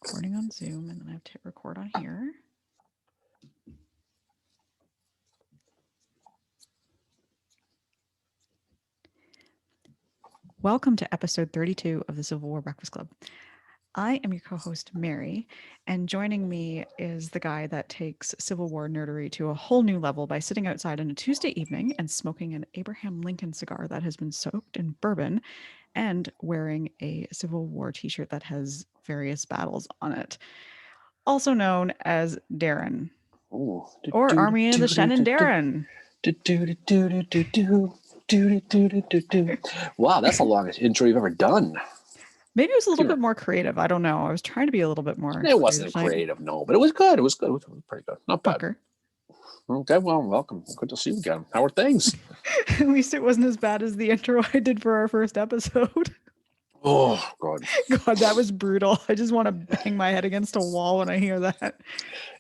recording on Zoom, and then I have to hit record on here. Welcome to episode 32 of the Civil War Breakfast Club. I am your co-host, Mary, and joining me is the guy that takes Civil War nerdery to a whole new level by sitting outside on a Tuesday evening and smoking an Abraham Lincoln cigar that has been soaked in bourbon and wearing a Civil War t-shirt that has various battles on it, also known as Darren. Ooh. Or Army of the Shannon Darren. Wow, that's the longest intro you've ever done. Maybe it was a little bit more creative. I don't know. I was trying to be a little bit more. It wasn't creative, no, but it was good. It was good. It was pretty good. Not bad. Pucker. Okay, well, welcome. Good to see you again. How are things? At least it wasn't as bad as the intro I did for our first episode. Oh, God. God, that was brutal. I just want to bang my head against a wall when I hear that.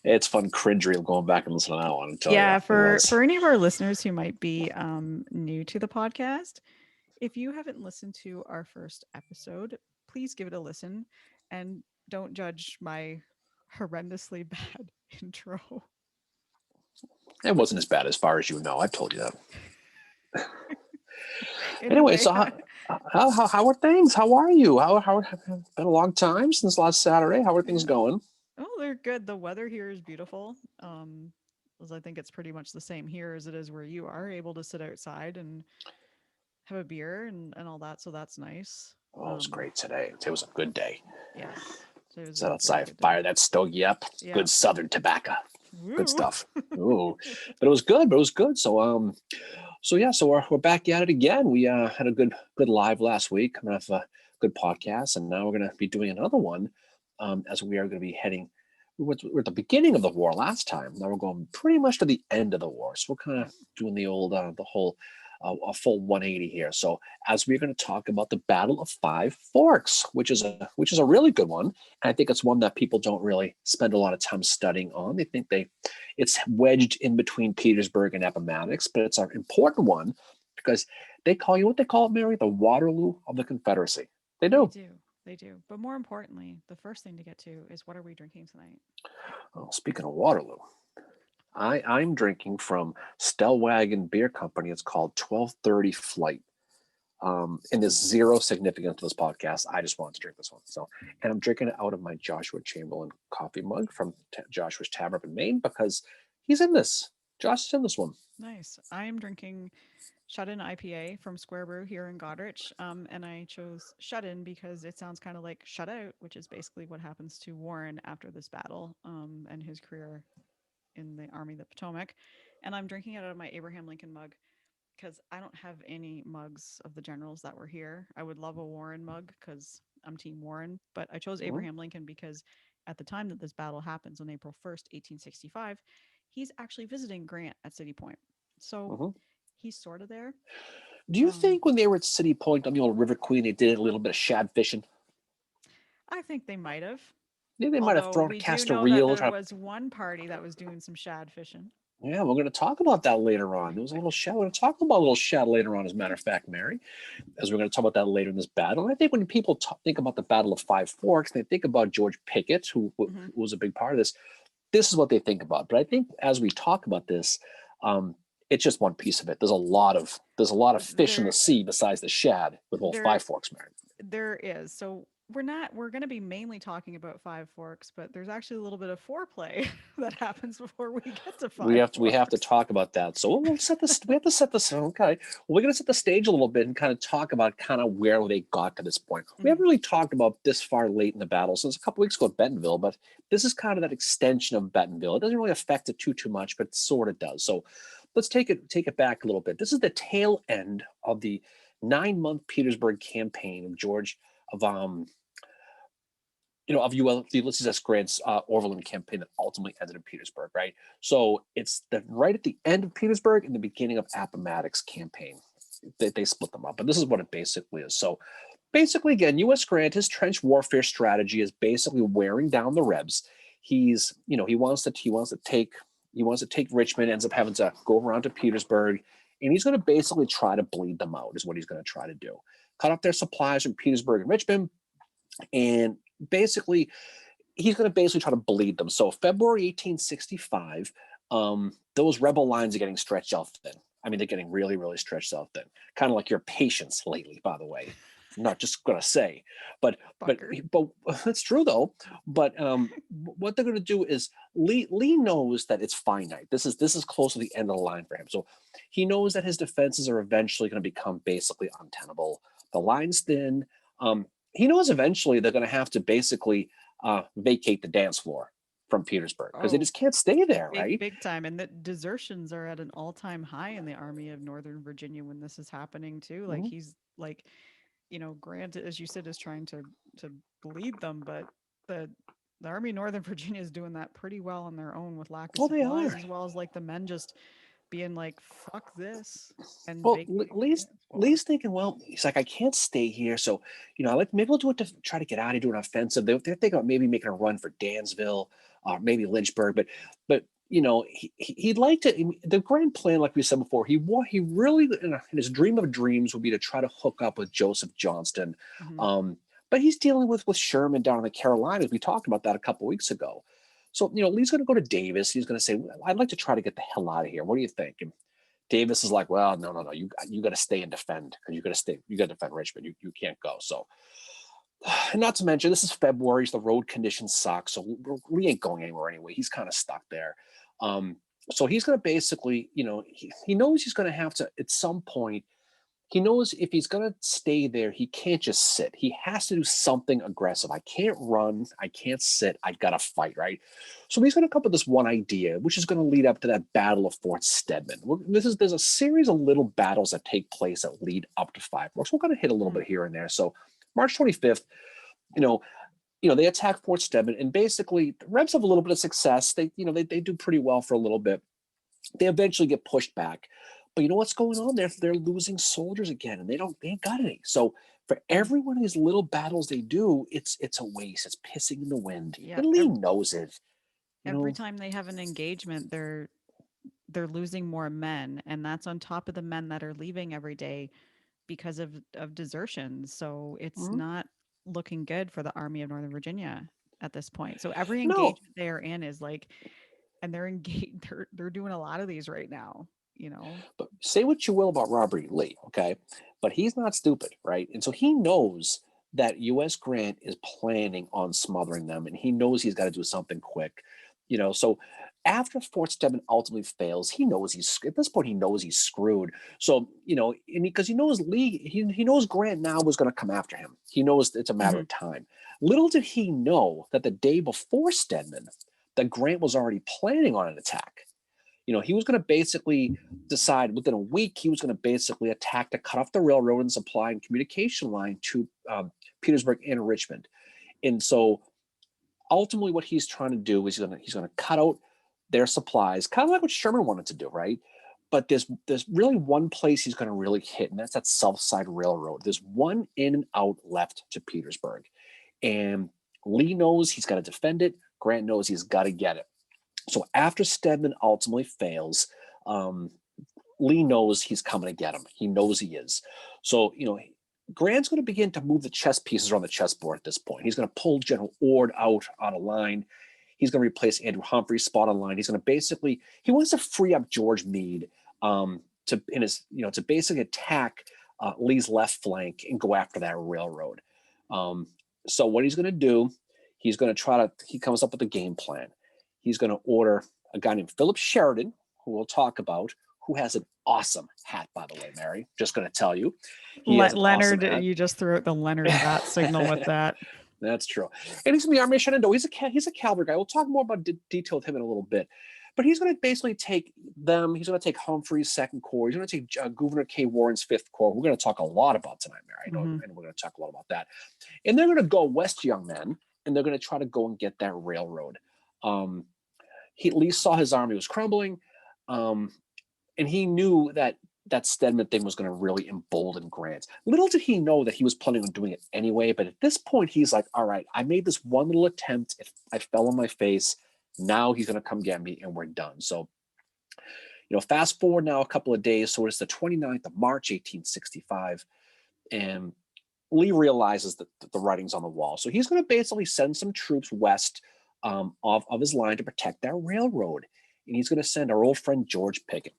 It's fun cringery going back and listening to that one. Yeah, for any of our listeners who might be new to the podcast, if you haven't listened to our first episode, please give it a listen and don't judge my horrendously bad intro. It wasn't as bad as far as you know. I told you that. Anyway, so how are things? How are you? How been a long time since last Saturday. How are things going? Oh, they're good. The weather here is beautiful. As I think it's pretty much the same here as it is where you are, able to sit outside and have a beer and all that. So that's nice. Oh, it was great today. It was a good day. Yes. So outside, fire that stogie up. Yeah. Good Southern tobacco. Woo. Good stuff. Ooh, but it was good. So we're back at it again. We had a good live last week, coming off a good podcast, and now we're going to be doing another one. As we are going to be heading, we're at the beginning of the war last time. Now we're going pretty much to the end of the war. So we're kind of doing the old, the whole, a full 180 here. So as we're going to talk about the Battle of Five Forks, which is a really good one. And I think it's one that people don't really spend a lot of time studying on. They think it's wedged in between Petersburg and Appomattox, but it's an important one because they call it, Mary, the Waterloo of the Confederacy. They do. They do. But more importantly, the first thing to get to is, what are we drinking tonight? Well, speaking of Waterloo, I'm drinking from Stellwagen Beer Company. It's called 1230 Flight. And there's zero significance to this podcast. I just wanted to drink this one. And I'm drinking it out of my Joshua Chamberlain coffee mug from Joshua's Tavern up in Maine because he's in this. Josh is in this one. Nice. I am drinking Shut-In IPA from Square Brew here in Goderich. And I chose Shut-In because it sounds kind of like Shut Out, which is basically what happens to Warren after this battle and his career in the Army of the Potomac. And I'm drinking it out of my Abraham Lincoln mug because I don't have any mugs of the generals that were here. I would love a Warren mug because I'm Team Warren, but I chose Abraham Lincoln because at the time that this battle happens on April 1st, 1865, he's actually visiting Grant at City Point. So he's sort of there. Do you think when they were at City Point on the old River Queen, they did a little bit of shad fishing? I think they might have. Yeah, they might have thrown a cast of reel. There was one party that was doing some shad fishing. Yeah, we're going to talk about that later on. There was a little shad. We're going to talk about a little shad later on, as a matter of fact, Mary, as we're going to talk about that later in this battle. And I think when people think about the Battle of Five Forks, they think about George Pickett, who was a big part of this. This is what they think about. But I think as we talk about this, it's just one piece of it. There's a lot of fish in the sea besides the shad with all Five Forks, Mary. There is. So we're going to be mainly talking about Five Forks, but there's actually a little bit of foreplay that happens before we get to Five Forks. We have to talk about that. So we have to set this. Okay, we're going to set the stage a little bit and kind of talk about kind of where they got to this point. We haven't really talked about this far late in the battle since a couple weeks ago at Bentonville, but this is kind of that extension of Bentonville. It doesn't really affect it too much, but it sort of does. So let's take it back a little bit. This is the tail end of the 9-month Petersburg campaign of Ulysses S. Grant's Overland campaign that ultimately ended in Petersburg, right? So it's right at the end of Petersburg and the beginning of Appomattox campaign. They split them up, but this is what it basically is. So basically, again, U.S. Grant, his trench warfare strategy is basically wearing down the Rebs. He wants to take Richmond, ends up having to go around to Petersburg, and he's going to basically try to bleed them out is what he's going to try to do. Cut off their supplies from Petersburg and Richmond, and basically he's going to basically try to bleed them. So February 1865, those rebel lines are getting stretched out thin. I mean, they're getting really, really stretched out thin. Kind of like your patience lately, by the way. I'm not just going to say, but but Fucker. but that's true though. But what they're going to do is Lee knows that it's finite. This is close to the end of the line for him. So he knows that his defenses are eventually going to become basically untenable. The line's thin. He knows eventually they're going to have to basically vacate the dance floor from Petersburg because they Oh, just can't stay there, big, right? big time. And the desertions are at an all-time high in the Army of Northern Virginia when this is happening too. Like Mhm. he's like, Grant, as you said, is trying to bleed them, but the the Army of Northern Virginia is doing that pretty well on their own with lack of Oh, they supplies, are. as well as like the men just being like, "Fuck this," and Well, vacating the Lee's dance floor. Lee's thinking, well, he's like, I can't stay here, so I like maybe we'll do it to try to get out of here, do an offensive. They're thinking about maybe making a run for Dansville, or maybe Lynchburg, but he'd like to. The grand plan, like we said before, he really in his dream of dreams would be to try to hook up with Joseph Johnston, Hmm. but he's dealing with Sherman down in the Carolinas. We talked about that a couple weeks ago. So Lee's going to go to Davis. He's going to say, well, I'd like to try to get the hell out of here. What do you think? And Davis is like, well, no, you got to stay and defend because you got to defend Richmond. You can't go. So, and not to mention, this is February, so the road conditions suck. So we ain't going anywhere anyway. He's kind of stuck there. Um, so he's going to basically, he knows he's going to have to at some point. He knows if he's going to stay there, he can't just sit. He has to do something aggressive. I can't run. I can't sit. I got to fight, right? So he's going to come up with this one idea, which is going to lead up to that Battle of Fort Stedman. There's a series of little battles that take place that lead up to Five Forks. We're going to hit a little Hmm. bit here and there. So March 25th, you know, they attack Fort Stedman, and basically the Rebs have a little bit of success. They do pretty well for a little bit. They eventually get pushed back. But you know what's going on there? They're losing soldiers again, and they ain't got any. So for Mm. every one of these little battles they do, it's a waste. It's pissing in the wind. Yeah. And Lee knows it. You Every know, time they have an engagement, they're losing more men, and that's on top of the men that are leaving every day because of desertions. So it's Mhm. not looking good for the Army of Northern Virginia at this point. So every No. engagement they are in is like, and they're engaged. They're doing a lot of these right now. You know. But say what you will about Robert E. Lee, okay? But he's not stupid, right? And so he knows that U.S. Grant is planning on smothering them, and he knows he's got to do something quick. So after Fort Stedman ultimately fails, he knows he's at this point he knows he's screwed. So and because he knows Lee, he knows Grant now was going to come after him. He knows it's a matter Hmm. of time. Little did he know that the day before Stedman, that Grant was already planning on an attack. He was going to basically decide within a week, he was going to basically attack to cut off the railroad and supply and communication line to Petersburg and Richmond. And so ultimately what he's trying to do is he's going to cut out their supplies, kind of like what Sherman wanted to do, right? But there's really one place he's going to really hit, and that's that South Side Railroad. There's one in and out left to Petersburg. And Lee knows he's got to defend it. Grant knows he's got to get it. So after Stedman ultimately fails, um, Lee knows he's coming to get him. He knows he is. So, Grant's going to begin to move the chess pieces around the chessboard at this point. He's going to pull General Ord out on a line. He's going to replace Andrew Humphrey's spot on line. He's going to basically, he wants to free up George Meade to basically attack Lee's left flank and go after that railroad. Um, so what he's going to do, he comes up with a game plan. He's going to order a guy named Philip Sheridan, who we'll talk about, who has an awesome hat, by the way, Mary. Just going to tell you, he has an awesome Leonard, hat. you just threw out the Leonard bat signal with that. That's true. And he's going to be Army of Shenandoah. He's a cavalry guy. We'll talk more about detail with him in a little bit. But he's going to basically take them. He's going to take Humphrey's Second Corps. He's going to take Gouverneur K. Warren's Fifth Corps. We're going to talk a lot about tonight, Mary. I know, Hmm. and we're going to talk a lot about that. And they're going to go west, young men, and they're going to try to go and get that railroad. He at least saw his army was crumbling. And he knew that Stedman thing was going to really embolden Grant. Little did he know that he was planning on doing it anyway. But at this point, he's like, all right, I made this one little attempt. I fell on my face. Now he's going to come get me, and we're done. So, fast forward now a couple of days. So it's the 29th of March, 1865. And Lee realizes that the writing's on the wall. So he's going to basically send some troops west of his line to protect that railroad. And he's going to send our old friend George Pickett.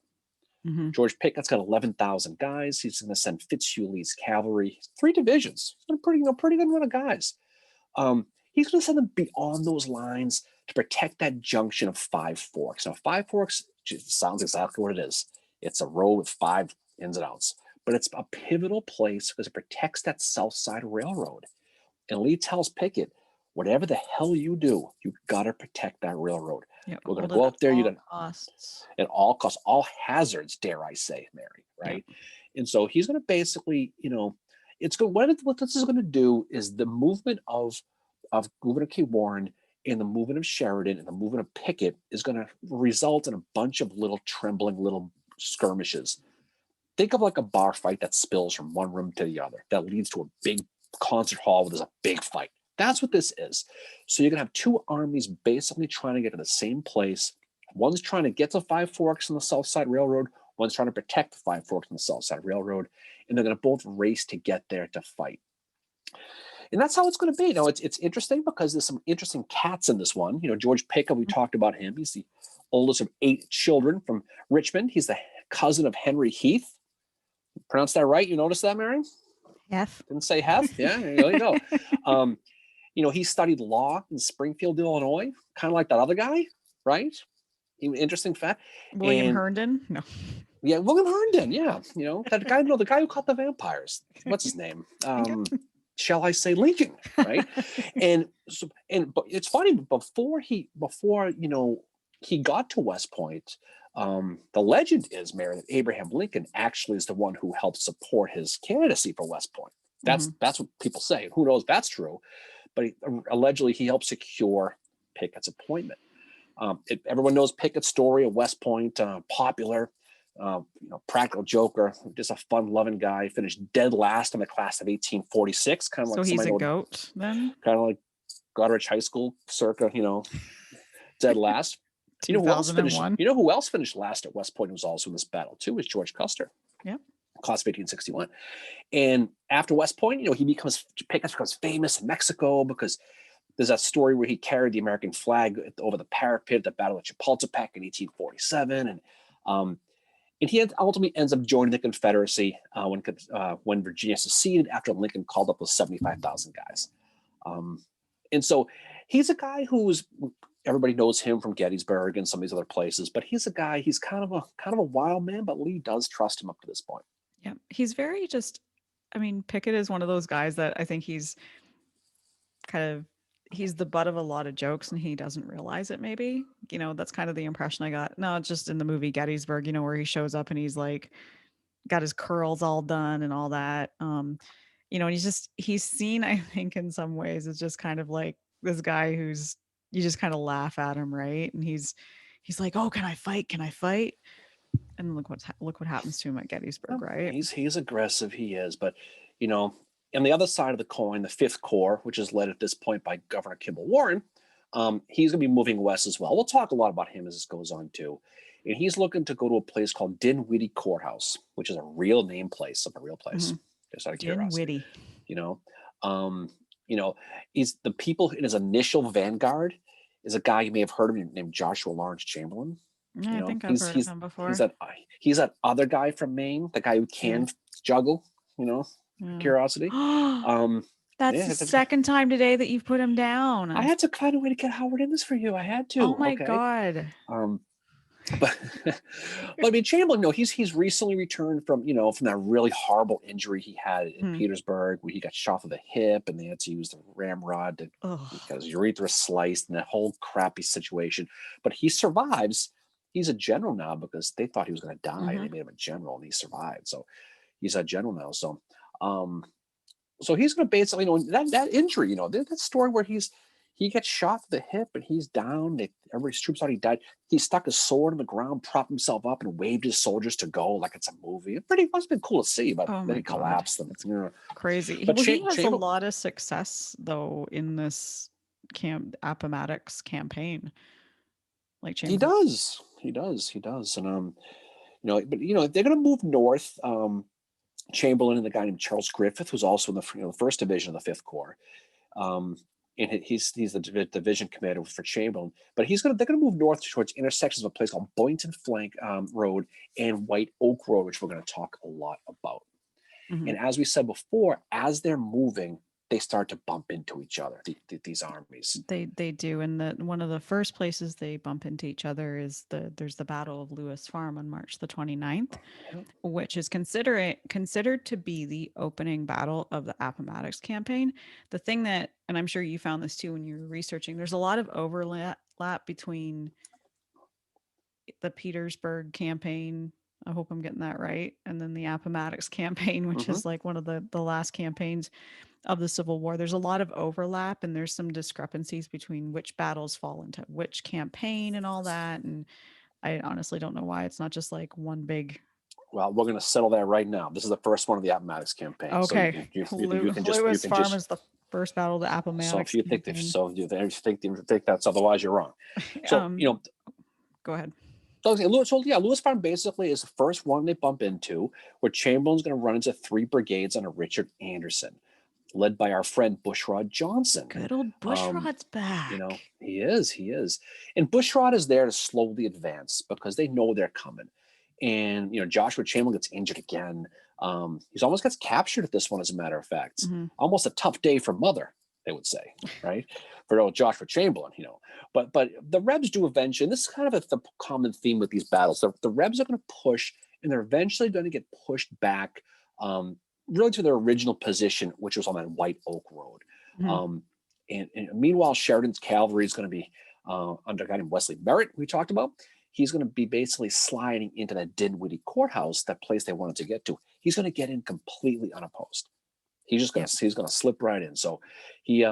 Mm-hmm. George Pickett's got 11,000 guys. He's going to send Fitzhugh Lee's cavalry, 3 divisions. A pretty good run of guys. He's going to send them beyond those lines to protect that junction of Five Forks. Now, Five Forks sounds exactly what it is. It's a road with 5 ins and outs, but it's a pivotal place because it protects that South Side Railroad. And Lee tells Pickett, whatever the hell you do, you got to protect that railroad. Yeah, We're going to hold it go at up there. You're all going to, costs. at all costs, all hazards, dare I say, Mary, right? Yeah. And so he's going to basically, it's good. What this is going to do is the movement of Governor K. Warren and the movement of Sheridan and the movement of Pickett is going to result in a bunch of little trembling little skirmishes. Think of like a bar fight that spills from one room to the other that leads to a big concert hall where there's a big fight. That's what this is. So you're going to have 2 armies basically trying to get to the same place. One's trying to get to Five Forks on the South Side Railroad. One's trying to protect the Five Forks on the South Side Railroad. And they're going to both race to get there to fight. And that's how it's going to be. Now, it's interesting because there's some interesting cats in this one. George Pickett, we talked about him. He's the oldest of 8 children from Richmond. He's the cousin of Henry Heath. Pronounce that right? You notice that, Mary? Heth. Didn't say Heth? Yeah, there you go. He studied law in Springfield, Illinois, kind of like that other guy, right? Interesting fact. William Herndon? No. Yeah, William Herndon. Yeah, that guy. No, the guy who caught the vampires. What's his name? Shall I say Lincoln? Right. But it's funny. Before he got to West Point, the legend is, Mary, that Abraham Lincoln actually is the one who helped support his candidacy for West Point. That's what people say. Who knows if that's true? But allegedly he helped secure Pickett's appointment. Everyone knows Pickett's story of West Point, popular, practical joker, just a fun-loving guy. Finished dead last in the class of 1846. Kind of so like he's a goat then? Kind of like Goderich High School, circa, dead last. You know who else finished? Who else finished last at West Point? Who was also in this battle too? Was George Custer. Yeah. Class of 1861. And after West Point, Pickett becomes famous in Mexico because there's that story where he carried the American flag over the parapet at the Battle of Chapultepec in 1847. And he ultimately ends up joining the Confederacy when Virginia seceded after Lincoln called up those 75,000 guys. And so he's a guy who's, everybody knows him from Gettysburg and some of these other places, but he's kind of a wild man, but Lee does trust him up to this point. Yeah. He's very Pickett is one of those guys that I think he's the butt of a lot of jokes and he doesn't realize it maybe. That's kind of the impression I got. No, just in the movie Gettysburg, where he shows up and he's like got his curls all done and all that. And he's seen, I think, in some ways as just kind of like this guy who's, you just kind of laugh at him, right? And he's like, "Oh, can I fight? Can I fight?" And look what happens to him at Gettysburg, right? He's aggressive, he is, but on the other side of the coin, the Fifth Corps, which is led at this point by Governor Kimball Warren, he's going to be moving west as well. We'll talk a lot about him as this goes on too. And he's looking to go to a place called Dinwiddie Courthouse, which is a real name place of a real place. Just out of curiosity. He's the people in his initial vanguard is a guy you may have heard of named Joshua Lawrence Chamberlain. I think I've heard of him before. He's that other guy from Maine, the guy who can juggle, curiosity. That's the second time today that you've put him down. I had to find a way to get Howard in this for you. I had to. Oh my God. But Chamberlain, he's recently returned from that really horrible injury he had in Petersburg, where he got shot through the hip and they had to use the ramrod because his urethra sliced and that whole crappy situation. But he survives. He's a general now because they thought he was going to die. They made him a general and he survived. So he's a general now. So, so he's going to basically, that injury, that story where he gets shot through the hip and he's down. Everybody's troops thought he died. He stuck his sword in the ground, propped himself up, and waved his soldiers to go like it's a movie. It must have been cool to see, but then he collapsed. Crazy. But he has a lot of success though in this Appomattox campaign. He does. And but they're going to move north. Chamberlain and the guy named Charles Griffith, who's also in the, the first division of the Fifth Corps. Um, and he's the division commander for Chamberlain. But they're gonna move north towards intersections of a place called Boynton Flank Road and White Oak Road, which we're going to talk a lot about. Mhm. And as we said before, as they're moving, they start to bump into each other. These armies. They do, and one of the first places they bump into each other is there's the Battle of Lewis Farm on March the 29th, Yeah. which is considered to be the opening battle of the Appomattox campaign. The thing that, and I'm sure you found this too when you were researching, there's a lot of overlap between the Petersburg campaign. I hope I'm getting that right. And then the Appomattox campaign, which Mm-hmm. is like one of the last campaigns of the Civil War. There's a lot of overlap and there's some discrepancies between which battles fall into which campaign and all that. And I honestly don't know why it's not just like one big. Well, we're going to settle that right now. This is the first one of the Appomattox campaign, so Okay, you Lewis can Farm just. is the first battle of the So if Appomattox you think campaign. you think that's otherwise, you're wrong. So um, Go ahead. Lewis Farm basically is the first one they bump into, where Chamberlain's going to run into 3 brigades under Richard Anderson, led by our friend Bushrod Johnson. Good old Um, Bushrod's back. he is, and Bushrod is there to slowly advance because they know they're coming. And Joshua Chamberlain gets injured again. He's almost gets captured at this one, as a matter of fact. Mm-hmm. Almost a tough day for Mother, they would say, right? For old Joshua Chamberlain, But the Rebs do eventually, and this is kind of the common theme with these battles. The Rebs are going to push, and they're eventually going to get pushed back, really to their original position, which was on that White Oak Road. Mm-hmm. And meanwhile, Sheridan's cavalry is going to be under a guy named Wesley Merritt, we talked about. He's going to be basically sliding into that Dinwiddie courthouse, that place they wanted to get to. He's going to get in completely unopposed. Yep. He's going to slip right in. So he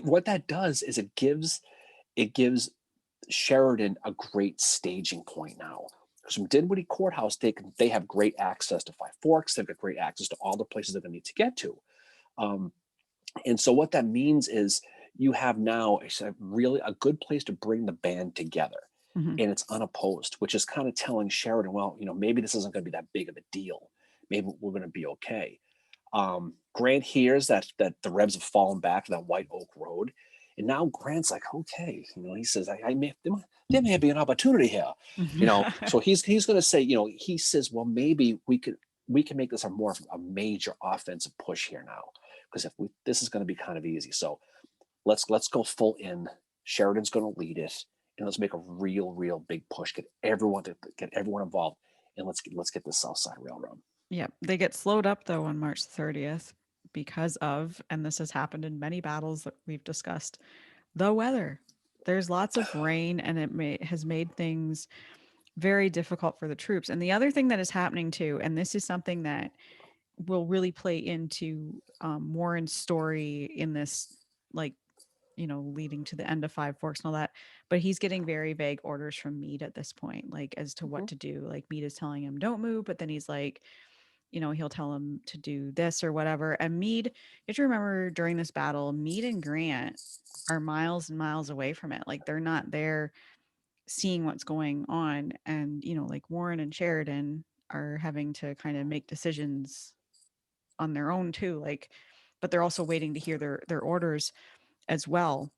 what that does is it gives Sheridan a great staging point now. From Dinwiddie Courthouse, they have great access to Five Forks. They've got great access to all the places they're going to need to get to. Um, and so what that means is you have now really a good place to bring the band together, Mm-hmm. and it's unopposed, which is kind of telling Sheridan, well, maybe this isn't going to be that big of a deal. Maybe we're going to be okay. Grant hears that the Rebs have fallen back to that White Oak Road, and now Grant's like, okay, he says, there may be an opportunity here, So he's going to say, he says, well, maybe we can make this a major offensive push here now, because this is going to be kind of easy. So let's go full in. Sheridan's going to lead it, and let's make a real big push. Get everyone involved, and let's get the South Side Railroad. Yep. They get slowed up though on March 30th because of, and this has happened in many battles that we've discussed, the weather. There's lots of rain and has made things very difficult for the troops. And the other thing that is happening too, and this is something that will really play into Warren's story in this, like, leading to the end of Five Forks and all that. But he's getting very vague orders from Meade at this point, like as to what Mhm. to do. Like Meade is telling him, don't move. But then he's like, he'll tell him to do this or whatever. And Meade, you have to remember during this battle, Meade and Grant are miles and miles away from it. Like they're not there seeing what's going on. And, like Warren and Sheridan are having to kind of make decisions on their own too. Like, but they're also waiting to hear their orders as well.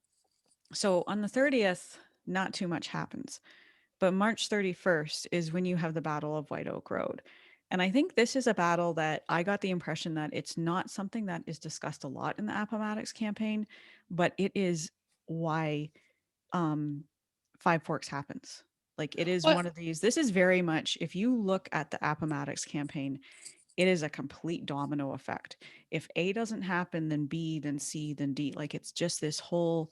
So on the 30th, not too much happens. But March 31st is when you have the Battle of White Oak Road. And I think this is a battle that I got the impression that it's not something that is discussed a lot in the Appomattox campaign, but it is why um, Five Forks happens. Like it is Well, one of these. This is very much, if you look at the Appomattox campaign, it is a complete domino effect. If A doesn't happen, then B, then C, then D. Like it's just this whole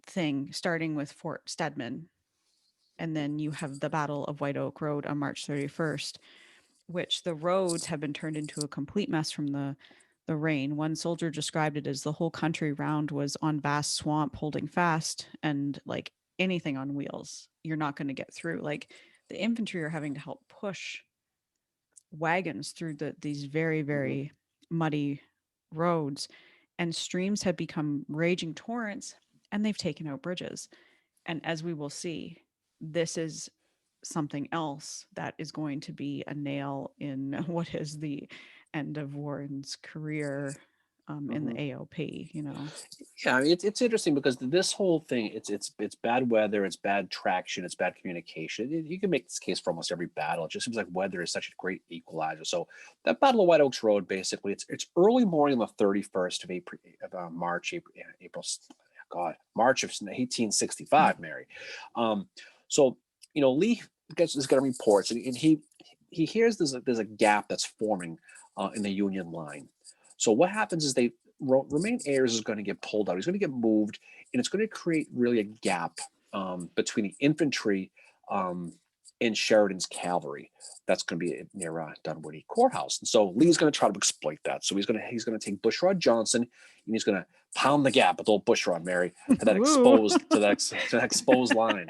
thing starting with Fort Stedman. And then you have the Battle of White Oak Road on March 31st, which the roads have been turned into a complete mess from the rain. One soldier described it as the whole country round was on vast swamp holding fast, and like anything on wheels, you're not going to get through. Like the infantry are having to help push wagons through these very, mhm. very muddy roads, and streams have become raging torrents, and they've taken out bridges. And as we will see, this is something else that is going to be a nail in what is the end of Warren's career in Hmm. the AOP, you know. Yeah, I mean, it's interesting because this whole thing, it's bad weather, it's bad traction, it's bad communication. You can make this case for almost every battle. It just seems like weather is such a great equalizer. So that Battle of White Oaks Road, basically, it's early morning on the 31st of April, March, April, yeah, God, March of 1865, Mary. Um, so Lee gets is going to reports, and he hears there's a gap that's forming in the Union line. So what happens is Romaine Ayres is going to get pulled out. He's going to get moved, and it's going to create really a gap between the infantry um, and Sheridan's cavalry. That's going to be near Dunwoody Courthouse. And so Lee's going to try to exploit that. So he's going to take Bushrod Johnson, and he's going to pound the gap with old Bushrod, Mary, to that Woo. exposed to that exposed line.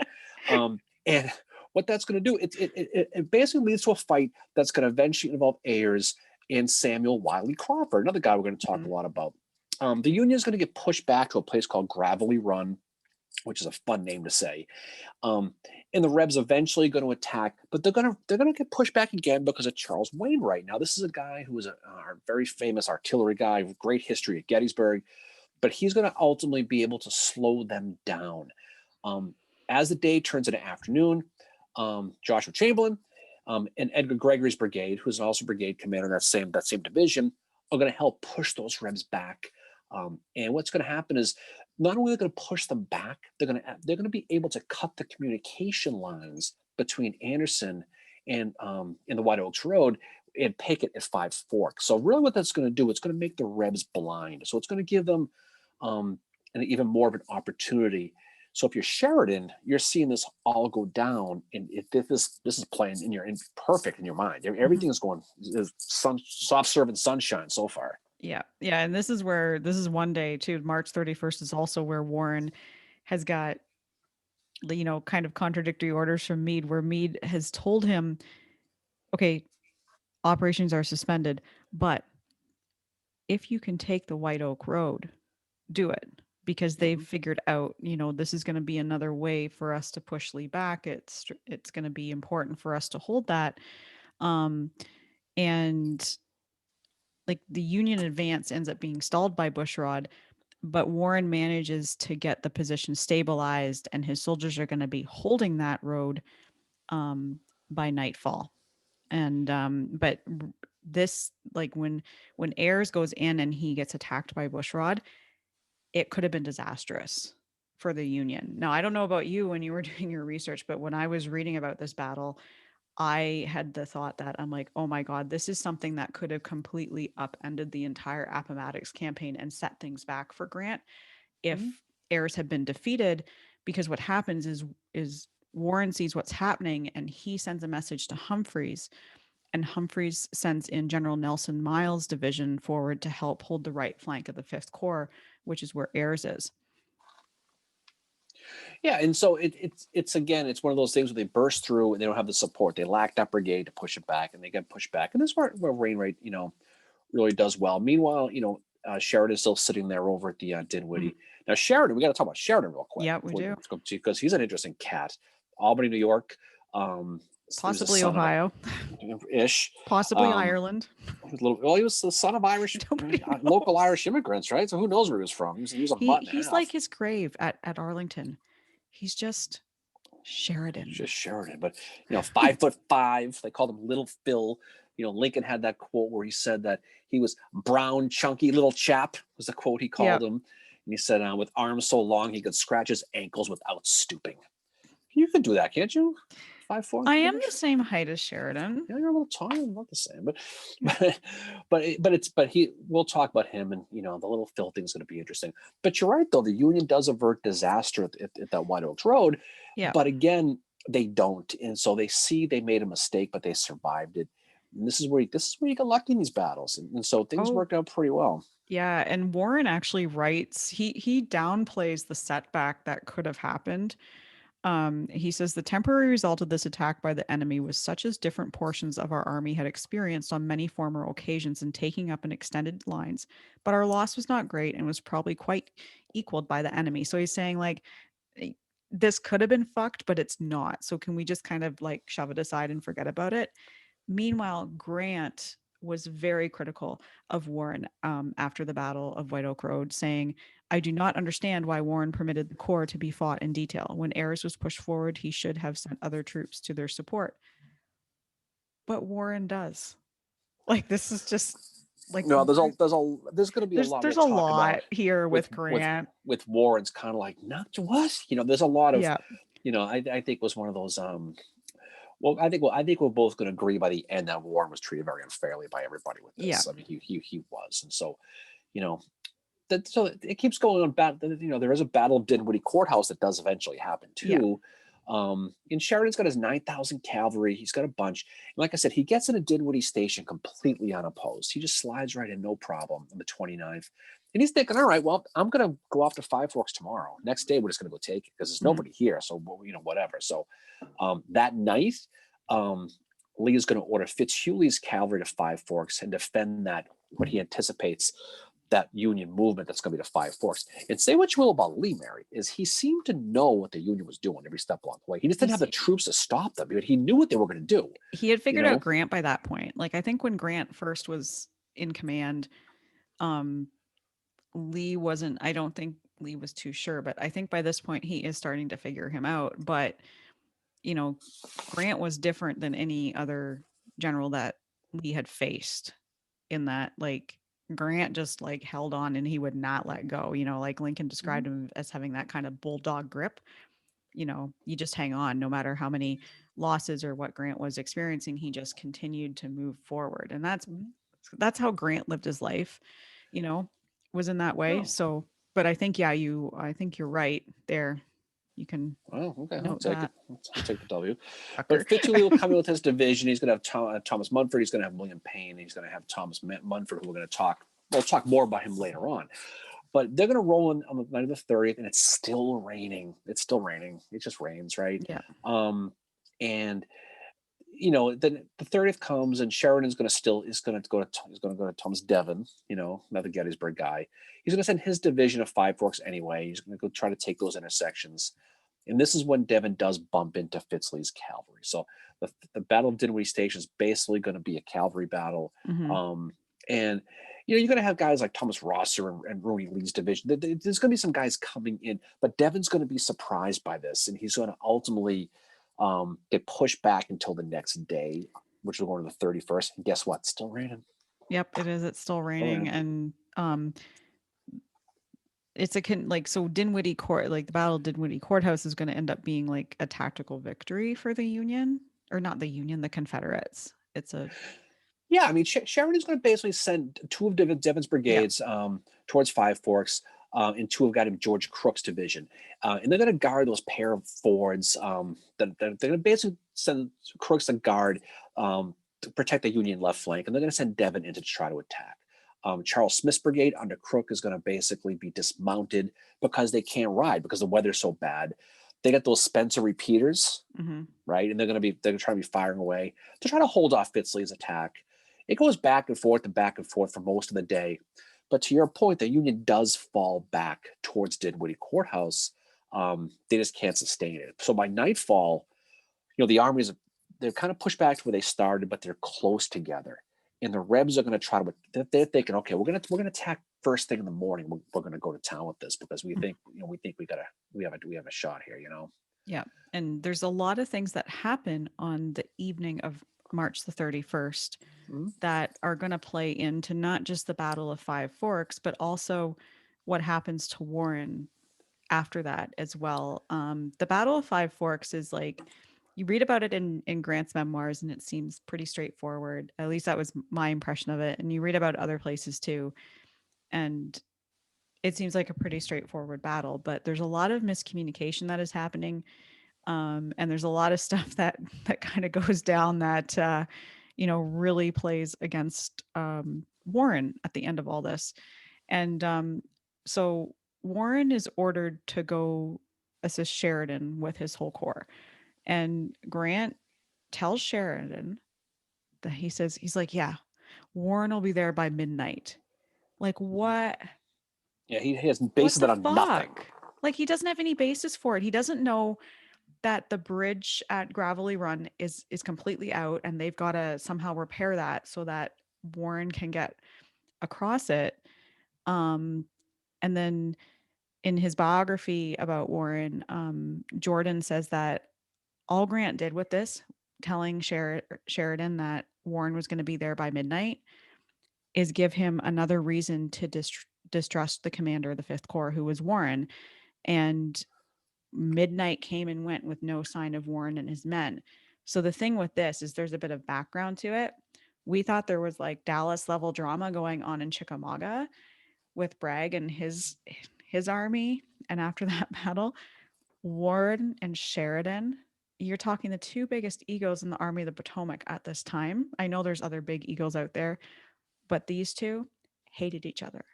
And what that's going to do, it basically leads to a fight that's going to eventually involve Ayres and Samuel Wiley Crawford, another guy we're going to talk a lot about. The Union is going to get pushed back to a place called Gravelly Run, which is a fun name to say. Um, and the Rebs eventually going to attack, but they're gonna get pushed back again because of Charles Wainwright. Now, this is a guy who was a very famous artillery guy with great history at Gettysburg, but he's going to ultimately be able to slow them down. Um, as the day turns into afternoon, Joshua Chamberlain and Edgar Gregory's brigade, who's also brigade commander in that same division, are going to help push those Rebs back. And what's going to happen is not only are they going to push them back, they're going to be able to cut the communication lines between Anderson and the White Oaks Road and Pickett at Five Forks. So really, what that's going to do, it's going to make the Rebs blind. So it's going to give them an even more of an opportunity. So if you're Sheridan, you're seeing this all go down, and if this is playing perfect in your mind. Everything is going soft serving sunshine so far. Yeah. Yeah. And this is one day too. March 31st is also where Warren has got, kind of contradictory orders from Meade, where Meade has told him, okay, operations are suspended, but if you can take the White Oak Road, do it. Because they've Mm-hmm. figured out, this is going to be another way for us to push Lee back. It's going to be important for us to hold that. Um, and like the Union advance ends up being stalled by Bushrod, but Warren manages to get the position stabilized, and his soldiers are going to be holding that road um, by nightfall. And but this, like when Ayres goes in and he gets attacked by Bushrod, it could have been disastrous for the Union. Now, I don't know about you when you were doing your research, but when I was reading about this battle, I had the thought that I'm like, oh my God, this is something that could have completely upended the entire Appomattox campaign and set things back for Grant Mm-hmm. if Ayres had been defeated. Because what happens is Warren sees what's happening and he sends a message to Humphreys, and Humphreys sends in General Nelson Miles' division forward to help hold the right flank of the Fifth Corps, which is where Ayres is. Yeah, and so it's again, it's one of those things where they burst through and they don't have the support. They lack that brigade to push it back, and they get pushed back. And this is where Wainwright, really does well. Meanwhile, Sheridan's still sitting there over at the Mm-hmm. Dinwiddie. Now, Sheridan, we got to talk about Sheridan real quick Yeah, we before we do. go to, because he's an interesting cat. Albany, New York. He was a Possibly son of a Ohio, ish. possibly Um, Ireland. he was the son of Irish, Nobody knows. local Irish immigrants, right? So who knows where he was from? He was a He mutt and a he's like half. his grave at Arlington. He's just Sheridan. Just Sheridan. But 5'5". They called him Little Phil. Lincoln had that quote where he said that he was brown, chunky little chap, was the quote he called Yep. him. And he said, with arms so long he could scratch his ankles without stooping. You can do that, can't you? 5'4". I am the same height as Sheridan. Yeah, you're a little taller, not the same, but we'll talk about him, and the Little Phil thing's going to be interesting. But you're right, though, the Union does avert disaster at that White Oaks Road, Yep. but again, they don't, and so they see they made a mistake, but they survived it. And this is where you get lucky in these battles, and so things Oh, worked out pretty well. yeah, and Warren actually writes, he downplays the setback that could have happened. He says the temporary result of this attack by the enemy was such as different portions of our army had experienced on many former occasions in taking up an extended lines, but our loss was not great and was probably quite equaled by the enemy. So he's saying like, eh, this could have been fucked, but it's not. So can we just kind of like shove it aside and forget about it? Meanwhile, Grant was very critical of Warren after the Battle of White Oak Road, saying, I do not understand why Warren permitted the Corps to be fought in detail. When Ayres was pushed forward, he should have sent other troops to their support. But Warren does. Like, this is just like No, there's going to be a lot there's more a talk about lot here with with Grant. Warren's kind of like not what there's a lot of Yeah. I think it was one of those well I think we're both going to agree by the end that Warren was treated very unfairly by everybody with Yeah. this. I mean he was, and so you know so it keeps going on. There is a Battle of Dinwiddie Courthouse that does eventually happen Yeah. too. And Sheridan's got his 9,000 cavalry. He's got a bunch. And like I said, he gets into Dinwiddie Station completely unopposed. He just slides right in, no problem, on the 29th. And he's thinking, all right, well, I'm going to go off to Five Forks tomorrow. Next day, we're just going to go take it because there's nobody here. So, whatever. So that night, Lee is going to order Fitzhughley's cavalry to Five Forks and defend that, what he anticipates, that Union movement that's going to be the Five Forks. And say what you will about Lee, Mary, is he seemed to know what the Union was doing every step along the way. He just didn't have the troops to stop them, but he knew what they were going to do. He had figured out Grant by that point. Like, I think when Grant first was in command, Lee wasn't, I don't think Lee was too sure, but I think by this point he is starting to figure him out. But, Grant was different than any other general that Lee had faced, in that, like, Grant just like held on and he would not let go. Like Lincoln described him as having that kind of bulldog grip. You just hang on no matter how many losses or what Grant was experiencing. He just continued to move forward. And that's how Grant lived his life, was in that way. No. So, but I think, I think you're right there. You can. Oh, okay. I'll take it. I'll take the W. Fucker. But Fitzhughley will come in with his division. He's going to have Thomas Munford. He's going to have William Payne. He's going to have Thomas Munford, who we're going to talk. We'll talk more about him later on. But they're going to roll in on the night of the 30th, and it's still raining. It's still raining. It just rains, right? Yeah. And then the 30th comes, and Sheridan's going to go to Thomas Devon, another Gettysburg guy. He's going to send his division of Five Forks anyway. He's going to go try to take those intersections. And this is when Devon does bump into Fitzlee's cavalry. So the Battle of Dinwiddie Station is basically going to be a cavalry battle. Mm-hmm. And you're going to have guys like Thomas Rosser and Rooney Lee's division. There's going to be some guys coming in, but Devon's going to be surprised by this, and he's going to ultimately get pushed back until the next day, which will go to the 31st. And guess what? It's still raining. Yep, it is. It's still raining, and it's so Dinwiddie Court, like the Battle of Dinwiddie Courthouse, is going to end up being like a tactical victory for the Union, or not the Union, the Confederates. Yeah, I mean, Sheridan's going to basically send two of Devon's brigades towards Five Forks, and two have got him George Crook's division. And they're going to guard those pair of fords. They're going to basically send Crooks to guard to protect the Union left flank, and they're going to send Devon in to try to attack. Charles Smith's brigade under Crook is going to basically be dismounted because they can't ride because the weather's so bad. They got those Spencer repeaters, right? And they're going to try to be firing away to try to hold off Fitzlee's attack. It goes back and forth for most of the day. But to your point, the Union does fall back towards Dinwiddie Courthouse. They just can't sustain it. So by nightfall, the armies, they're kind of pushed back to where they started, but they're close together. And the Rebs are going to try to, they're thinking, okay, we're going to attack first thing in the morning. We're going to go to town with this because we think we have a shot here, Yeah. And there's a lot of things that happen on the evening of March the 31st that are going to play into not just the Battle of Five Forks, but also what happens to Warren after that as well. The Battle of Five Forks is like, you read about it in Grant's memoirs and it seems pretty straightforward. At least that was my impression of it. And you read about other places too. And it seems like a pretty straightforward battle, but there's a lot of miscommunication that is happening. And there's a lot of stuff that kind of goes down that, really plays against Warren at the end of all this. And so Warren is ordered to go assist Sheridan with his whole corps. And Grant tells Sheridan that he's like, yeah, Warren will be there by midnight. Like, what? Yeah, he has based that on nothing. Like he doesn't have any basis for it. He doesn't know that the bridge at Gravelly Run is completely out and they've got to somehow repair that so that Warren can get across it. Um and then in his biography about Warren, Jordan says that all Grant did with this, telling Sheridan that Warren was going to be there by midnight, is give him another reason to distrust the commander of the Fifth Corps, who was Warren. And midnight came and went with no sign of Warren and his men. So the thing with this is there's a bit of background to it. We thought there was like Dallas level drama going on in Chickamauga with Bragg and his army. And after that battle, Warren and Sheridan, you're talking the two biggest egos in the Army of the Potomac at this time. I know there's other big egos out there, but these two hated each other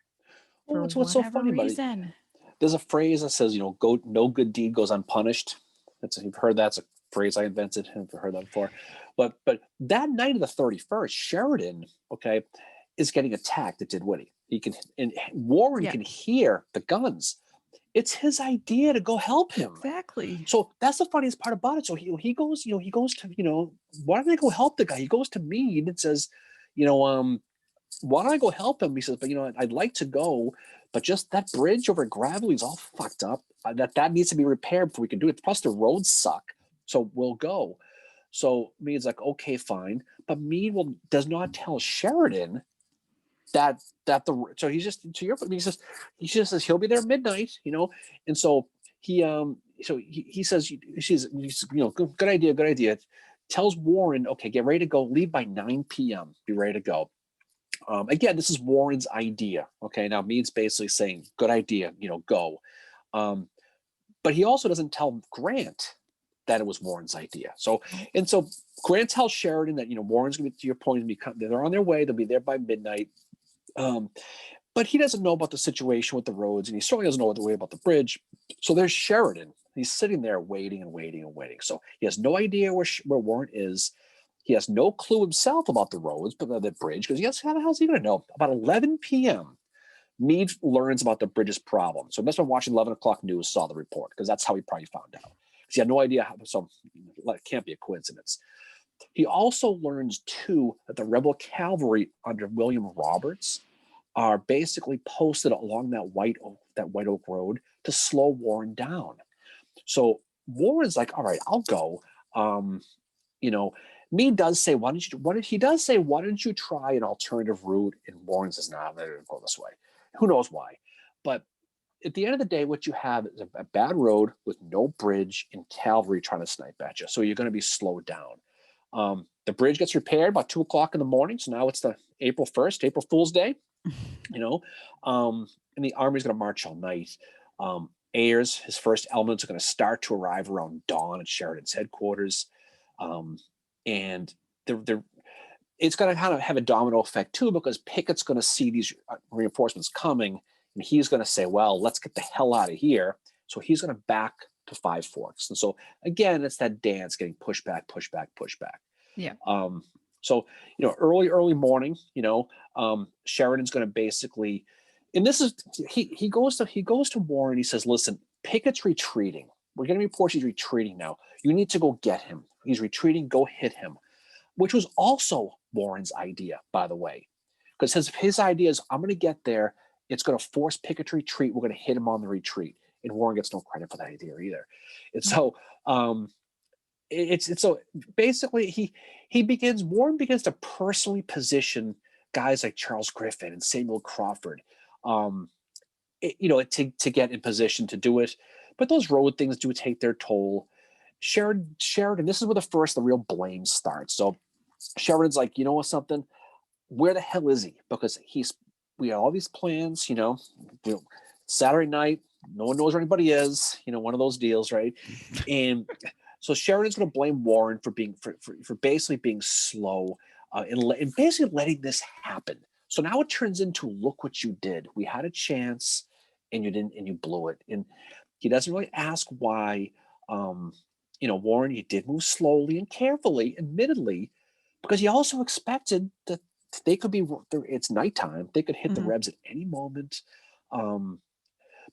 Well, for what's so whatever funny about it? reason. There's a phrase that says, go, no good deed goes unpunished. You've heard that's a phrase I invented. I've heard that before. But that night of the 31st, Sheridan, okay, is getting attacked at Dinwiddie. And Warren Yeah, can hear the guns. It's his idea to go help him. exactly. So that's the funniest part about it. So he goes, why don't I go help the guy? He goes to Meade and says, why don't I go help him? He says, but I'd like to go, but just that bridge over Gravelly is all fucked up. That needs to be repaired before we can do it. Plus the roads suck. So we'll go. So Meade's like, okay, fine. But Meade does not tell Sheridan so he's just to your point. He just says he'll be there at midnight, and so he says she's good idea. Tells Warren, okay, get ready to go. Leave by 9 p.m. Be ready to go. Again, this is Warren's idea. Okay, now Meade's basically saying, good idea, go. But he also doesn't tell Grant that it was Warren's idea. So Grant tells Sheridan that Warren's going to be, to your point, they're on their way. They'll be there by midnight. But he doesn't know about the situation with the roads, and he certainly doesn't know what the way about the bridge. So there's Sheridan. He's sitting there waiting and waiting and waiting. So he has no idea where Warren is. He has no clue himself about the roads, but the bridge, because how the hell is he going to know? About 11 p.m., Meade learns about the bridge's problem. So he must have been watching 11 o'clock news, saw the report, because that's how he probably found out. Because he had no idea so it can't be a coincidence. He also learns, too, that the rebel cavalry under William Roberts are basically posted along that White Oak Road to slow Warren down. So Warren's like, all right, I'll go. Meade does say, why don't you try an alternative route? And Warren says, nah, I'm not going to go this way. Who knows why? But at the end of the day, what you have is a bad road with no bridge and cavalry trying to snipe at you. So you're going to be slowed down. The bridge gets repaired about 2 o'clock in the morning. So now it's the April 1st, April Fool's Day, and the army's going to march all night. Ayers, his first elements, are going to start to arrive around dawn at Sheridan's headquarters. And it's going to kind of have a domino effect too, because Pickett's going to see these reinforcements coming, and he's going to say, well, let's get the hell out of here. So he's going to back to Five Forks. And so again, it's that dance getting push back. Yeah. So early morning, Sheridan's going to basically, and this is he goes to Warren. He says, listen, Pickett's retreating. We're going to report he's retreating now. You need to go get him. He's retreating. Go hit him, which was also Warren's idea, by the way, because his idea is, I'm going to get there. It's going to force Pickett to retreat. We're going to hit him on the retreat, and Warren gets no credit for that idea either. And so so basically Warren begins to personally position guys like Charles Griffin and Samuel Crawford, to get in position to do it. But those road things do take their toll. Sheridan, this is where the real blame starts. So Sheridan's like, you know what, something? Where the hell is he? Because we have all these plans, Saturday night, no one knows where anybody is, one of those deals, right? And so Sheridan's going to blame Warren for basically being slow and basically letting this happen. So now it turns into, look what you did. We had a chance, and you didn't, and you blew it. And he doesn't really ask why. Warren, he did move slowly and carefully, admittedly, because he also expected that they could be. It's nighttime. They could hit the Rebs at any moment.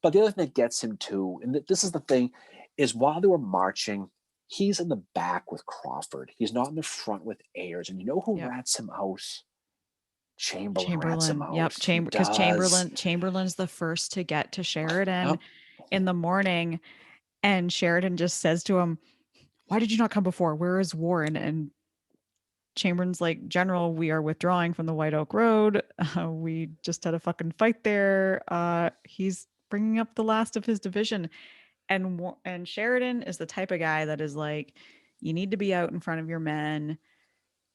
But the other thing that gets him too, and this is the thing, is while they were marching, he's in the back with Crawford. He's not in the front with Ayers. And you know who Yep. rats him out? Chamberlain rats him Chamberlain. out. Yep. He Because does. Chamberlain's the first to get to Sheridan Yep. in the morning, and Sheridan just says to him, "Why did you not come before? Where is Warren?" And Chamberlain's like, "General, we are withdrawing from the White Oak Road. We just had a fucking fight there. He's bringing up the last of his division." And Sheridan is the type of guy that is like, "You need to be out in front of your men,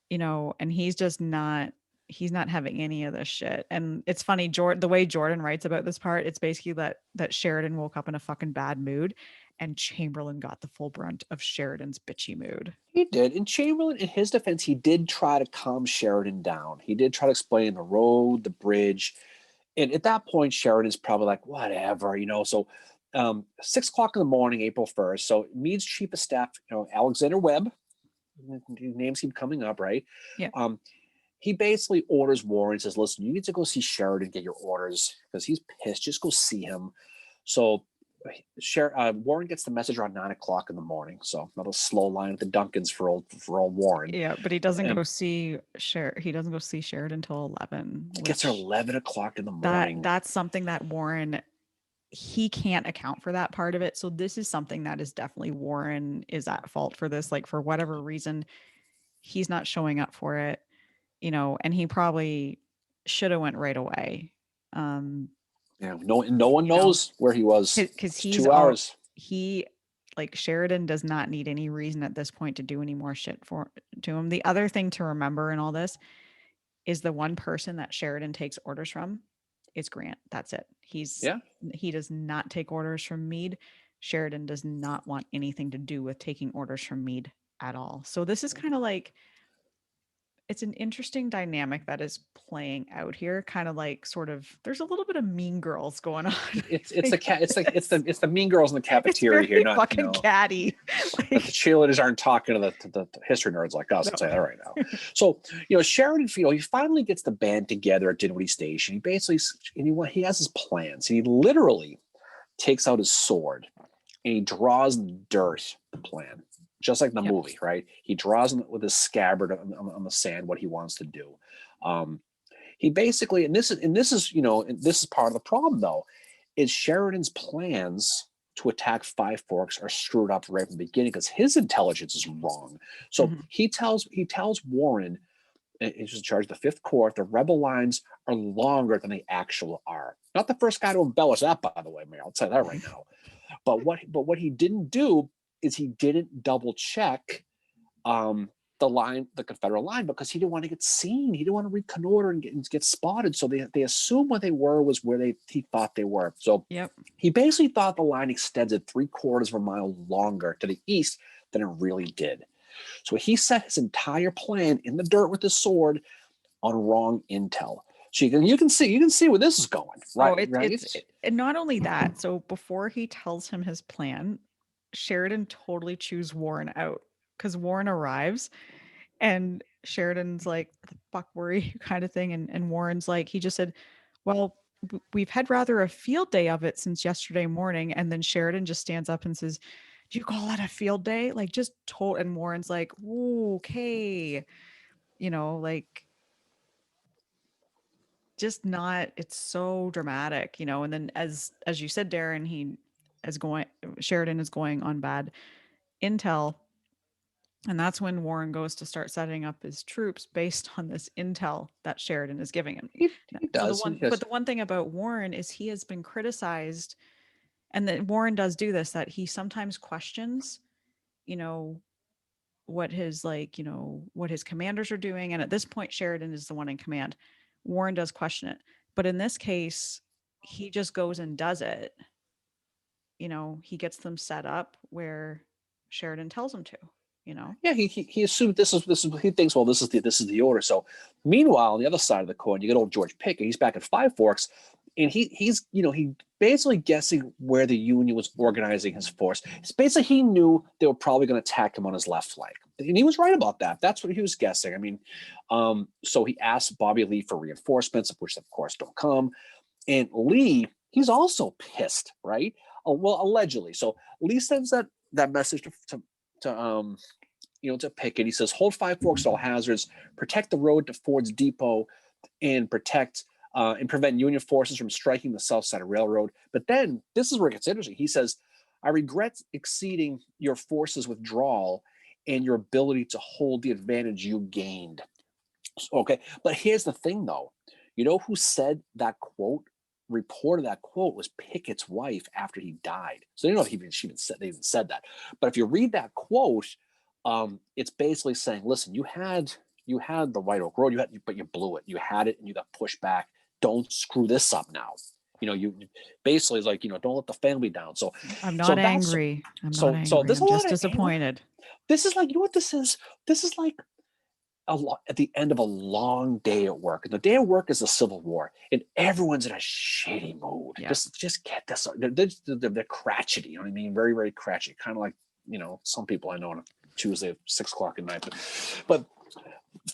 and he's not having any of this shit." And it's funny, the way Jordan writes about this part, it's basically that Sheridan woke up in a fucking bad mood, and Chamberlain got the full brunt of Sheridan's bitchy mood. He did. And Chamberlain, in his defense, he did try to calm Sheridan down. He did try to explain the road, the bridge. And at that point, Sheridan's probably like, whatever, So 6 o'clock in the morning, April 1st. So Meade's chief of staff, Alexander Webb, names keep coming up, right? Yeah. He basically orders Warren, says, listen, you need to go see Sheridan, get your orders, because he's pissed. Just go see him. So Warren gets the message around 9 o'clock in the morning. So another slow line at the Duncans for old Warren. Yeah, but he doesn't go see Sheridan until 11, It gets there 11 o'clock in the morning. That's something that Warren, he can't account for that part of it. So this is something that is definitely Warren is at fault for this. Like, for whatever reason, he's not showing up for it, and he probably should have went right away. No one knows where he was. Because he's 2 hours. Sheridan does not need any reason at this point to do any more shit to him. The other thing to remember in all this is the one person that Sheridan takes orders from is Grant. That's it. He does not take orders from Meade. Sheridan does not want anything to do with taking orders from Meade at all. So this is kind of like, it's an interesting dynamic that is playing out here. Kind of like, sort of, there's a little bit of Mean Girls going on. It's the Mean Girls in the cafeteria here, not fucking catty. The cheerleaders aren't talking to the history nerds like us. I'll tell you that right now. So Sheridan, he finally gets the band together at Dinwiddie Station. He basically he has his plans. He literally takes out his sword and he draws in the dirt the plan. Just like the movie, right? He draws with his scabbard on the sand what he wants to do. He basically, and this is part of the problem though, is Sheridan's plans to attack Five Forks are screwed up right from the beginning because his intelligence is wrong. So he tells Warren, he's in charge of the Fifth Corps, the rebel lines are longer than they actually are. Not the first guy to embellish that, by the way, Mayor. I'll tell you that right now. But what he didn't do is he didn't double check the Confederate line, because he didn't want to get seen. He didn't want to reconnoiter and get spotted. So they assumed what they were was where he thought they were. So he basically thought the line extended 3/4 of a mile longer to the east than it really did. So he set his entire plan in the dirt with his sword on wrong intel. So you can see where this is going, right? It's not only that. So before he tells him his plan, Sheridan totally chews Warren out, because Warren arrives and Sheridan's like, "The fuck were you?" kind of thing. And Warren's like, he just said, "Well, we've had rather a field day of it since yesterday morning." And then Sheridan just stands up and says, "Do you call that a field day?" Like, just told. And Warren's like, "Ooh, okay." Like, just not, it's so dramatic, and then as you said, Darren, Sheridan is going on bad intel. And that's when Warren goes to start setting up his troops based on this intel that Sheridan is giving him. He does. But the one thing about Warren is he has been criticized, and that Warren does do this, that he sometimes questions, what his what his commanders are doing. And at this point, Sheridan is the one in command. Warren does question it. But in this case, he just goes and does it. He gets them set up where Sheridan tells him to. Yeah, he assumed this is he thinks, well, this is the order. So meanwhile, on the other side of the coin, you get old George Pickett. He's back at Five Forks, and he's basically guessing where the Union was organizing his force. It's basically, he knew they were probably going to attack him on his left flank, and he was right about that. That's what he was guessing. I mean, so he asked Bobby Lee for reinforcements, which of course don't come. And Lee, he's also pissed, right? Oh, well, allegedly. So Lee sends that message to to Pickett. He says, hold Five Forks at all hazards, protect the road to Ford's Depot, and protect and prevent Union forces from striking the South Side Railroad. But then this is where it gets interesting. He says, I regret exceeding your forces' withdrawal and your ability to hold the advantage you gained. Okay, but here's the thing, though. You know who said that quote? Reported that quote was Pickett's wife after he died. So you know if they even said that. But if you read that quote, it's basically saying, listen, you had the White Oak Road, but you blew it. You had it and you got pushed back. Don't screw this up now. You basically is like, don't let the family down. So I'm not so that's angry. I'm not so angry. there's a I'm lot just of anger. disappointed. This is like, you know what this is? This is like at the end of a long day at work. And the day at work is the Civil War, and everyone's in a shitty mood. Yeah. Just get this. They're cratchety. You know what I mean? Very, very cratchety. Kind of like some people I know on a Tuesday at 6 o'clock at night. But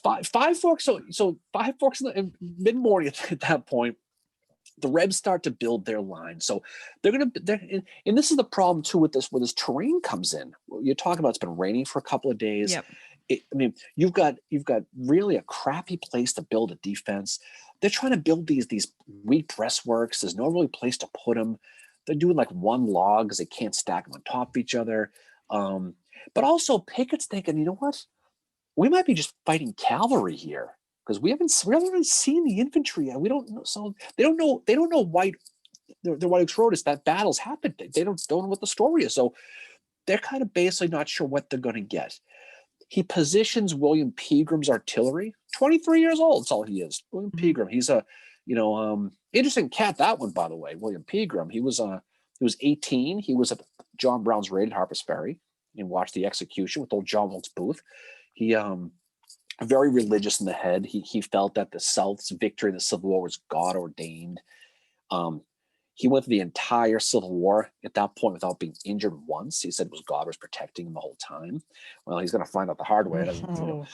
five forks. So Five Forks in mid morning at that point. The Rebs start to build their line, so and this is the problem too with this, where this terrain comes in. You're talking about it's been raining for a couple of days. Yep. I mean, you've got really a crappy place to build a defense. They're trying to build these weak breastworks. There's no really place to put them. They're doing like one log because they can't stack them on top of each other. But also Pickett's thinking, you know what? We might be just fighting cavalry here because we haven't seen the infantry yet. We don't know, so they don't know the White Oaks Road is that battles happened. They don't know what the story is, so they're kind of basically not sure what they're going to get. He positions William Pegram's artillery. 23 years old, that's all he is. William Mm-hmm. Pegram. He's a interesting cat. That one, by the way, William Pegram. He was 18. He was at John Brown's raid at Harper's Ferry and watched the execution with old John Wilkes Booth. He very religious in the head. He felt that the South's victory in the Civil War was God ordained. Um, he went through the entire Civil War at that point without being injured once. He said it was God was protecting him the whole time. Well, he's going to find out the hard way. It doesn't, Oh.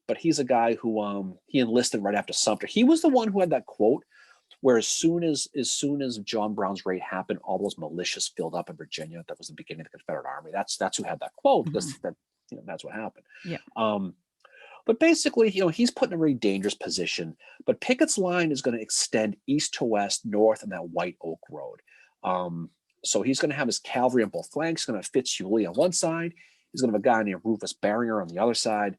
but he's a guy who he enlisted right after Sumter. He was the one who had that quote where as soon as John Brown's raid happened, all those militias filled up in Virginia. That was the beginning of the Confederate Army. That's who had that quote Mm-hmm. because that's what happened. Yeah. But basically, he's put in a very dangerous position. But Pickett's line is going to extend east to west, north on that White Oak Road. So he's going to have his cavalry on both flanks. He's going to have Fitzhugh on one side. He's going to have a guy named Rufus Barringer on the other side.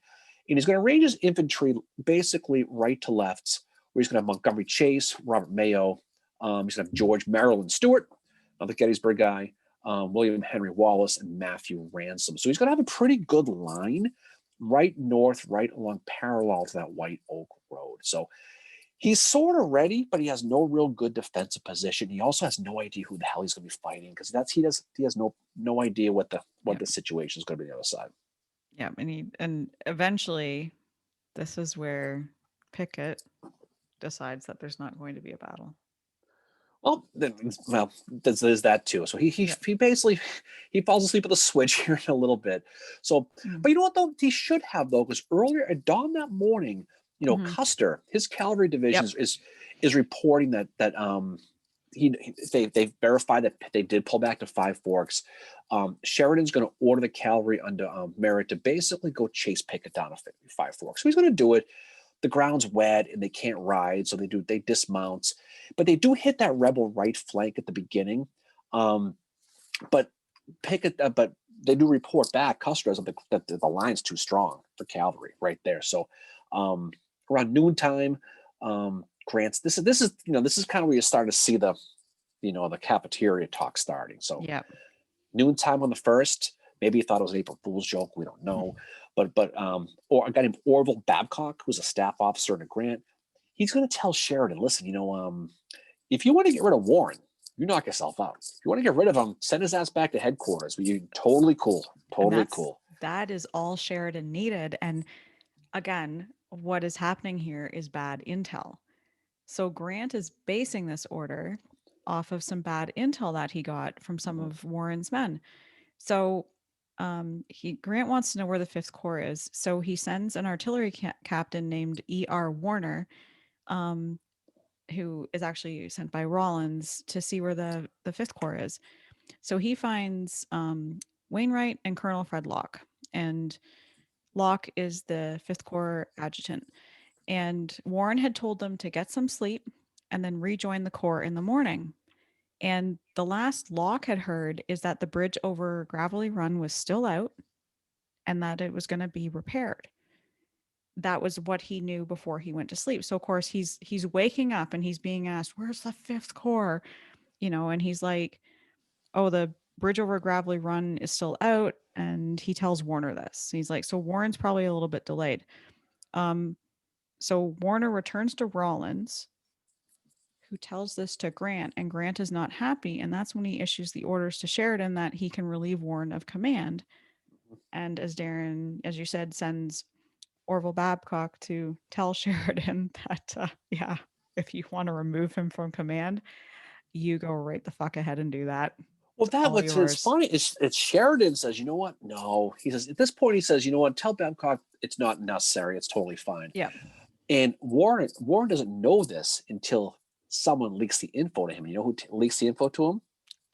And he's going to arrange his infantry basically right to lefts, where he's going to have Montgomery Chase, Robert Mayo. He's going to have George Maryland Stewart, another Gettysburg guy, William Henry Wallace, and Matthew Ransom. So he's going to have a pretty good line right north, right along parallel to that White Oak Road. So he's sort of ready, but he has no real good defensive position. He also has no idea who the hell he's going to be fighting because he has no idea what the situation is going to be on the other side. Yeah. And eventually, this is where Pickett decides that there's not going to be a battle. Well, there's that too. So he basically he falls asleep with a switch here in a little bit. So, but you know what though? He should have though, because earlier at dawn that morning, Custer, his cavalry division is reporting that they verified that they did pull back to Five Forks. Sheridan's going to order the cavalry under Merritt to basically go chase Pickett down to Five Forks. So he's going to do it. The ground's wet and they can't ride, so they dismount, but they do hit that rebel right flank at the beginning. But but they do report back Custer that the line's too strong for cavalry right there. So around noontime, Grant's this is kind of where you start to see the cafeteria talk starting. So noontime on the first. Maybe he thought it was an April Fool's joke. We don't know. But or a guy named Orville Babcock, who's a staff officer in a Grant, he's going to tell Sheridan, listen, if you want to get rid of Warren, you knock yourself out. If you want to get rid of him, send his ass back to headquarters. You totally cool. Totally cool. That is all Sheridan needed. And again, what is happening here is bad intel. So Grant is basing this order off of some bad intel that he got from some of Warren's men. So Grant wants to know where the Fifth Corps is. So he sends an artillery captain named E.R. Warner who is actually sent by Rollins to see where the Fifth Corps is. So he finds Wainwright and Colonel Fred Locke, and Locke is the Fifth Corps adjutant. And Warren had told them to get some sleep and then rejoin the Corps in the morning. And the last Locke had heard is that the bridge over Gravelly Run was still out and that it was going to be repaired. That was what he knew before he went to sleep. So of course he's waking up and he's being asked, "Where's the Fifth Corps?" And he's like, "Oh, the bridge over Gravelly Run is still out." And he tells Warner this. He's like, "So Warren's probably a little bit delayed." Um, so Warner returns to Rollins, who tells this to Grant, and Grant is not happy. And that's when he issues the orders to Sheridan that he can relieve Warren of command. And as Darren, as you said, sends Orville Babcock to tell Sheridan that, yeah, if you want to remove him from command, you go right the fuck ahead and do that. Well, It's all what's yours. funny is it's Sheridan says, you know what? No, he says at this point, he says, you know what? Tell Babcock it's not necessary. It's totally fine. Yeah. And Warren doesn't know this until someone leaks the info to him. You know who leaks the info to him?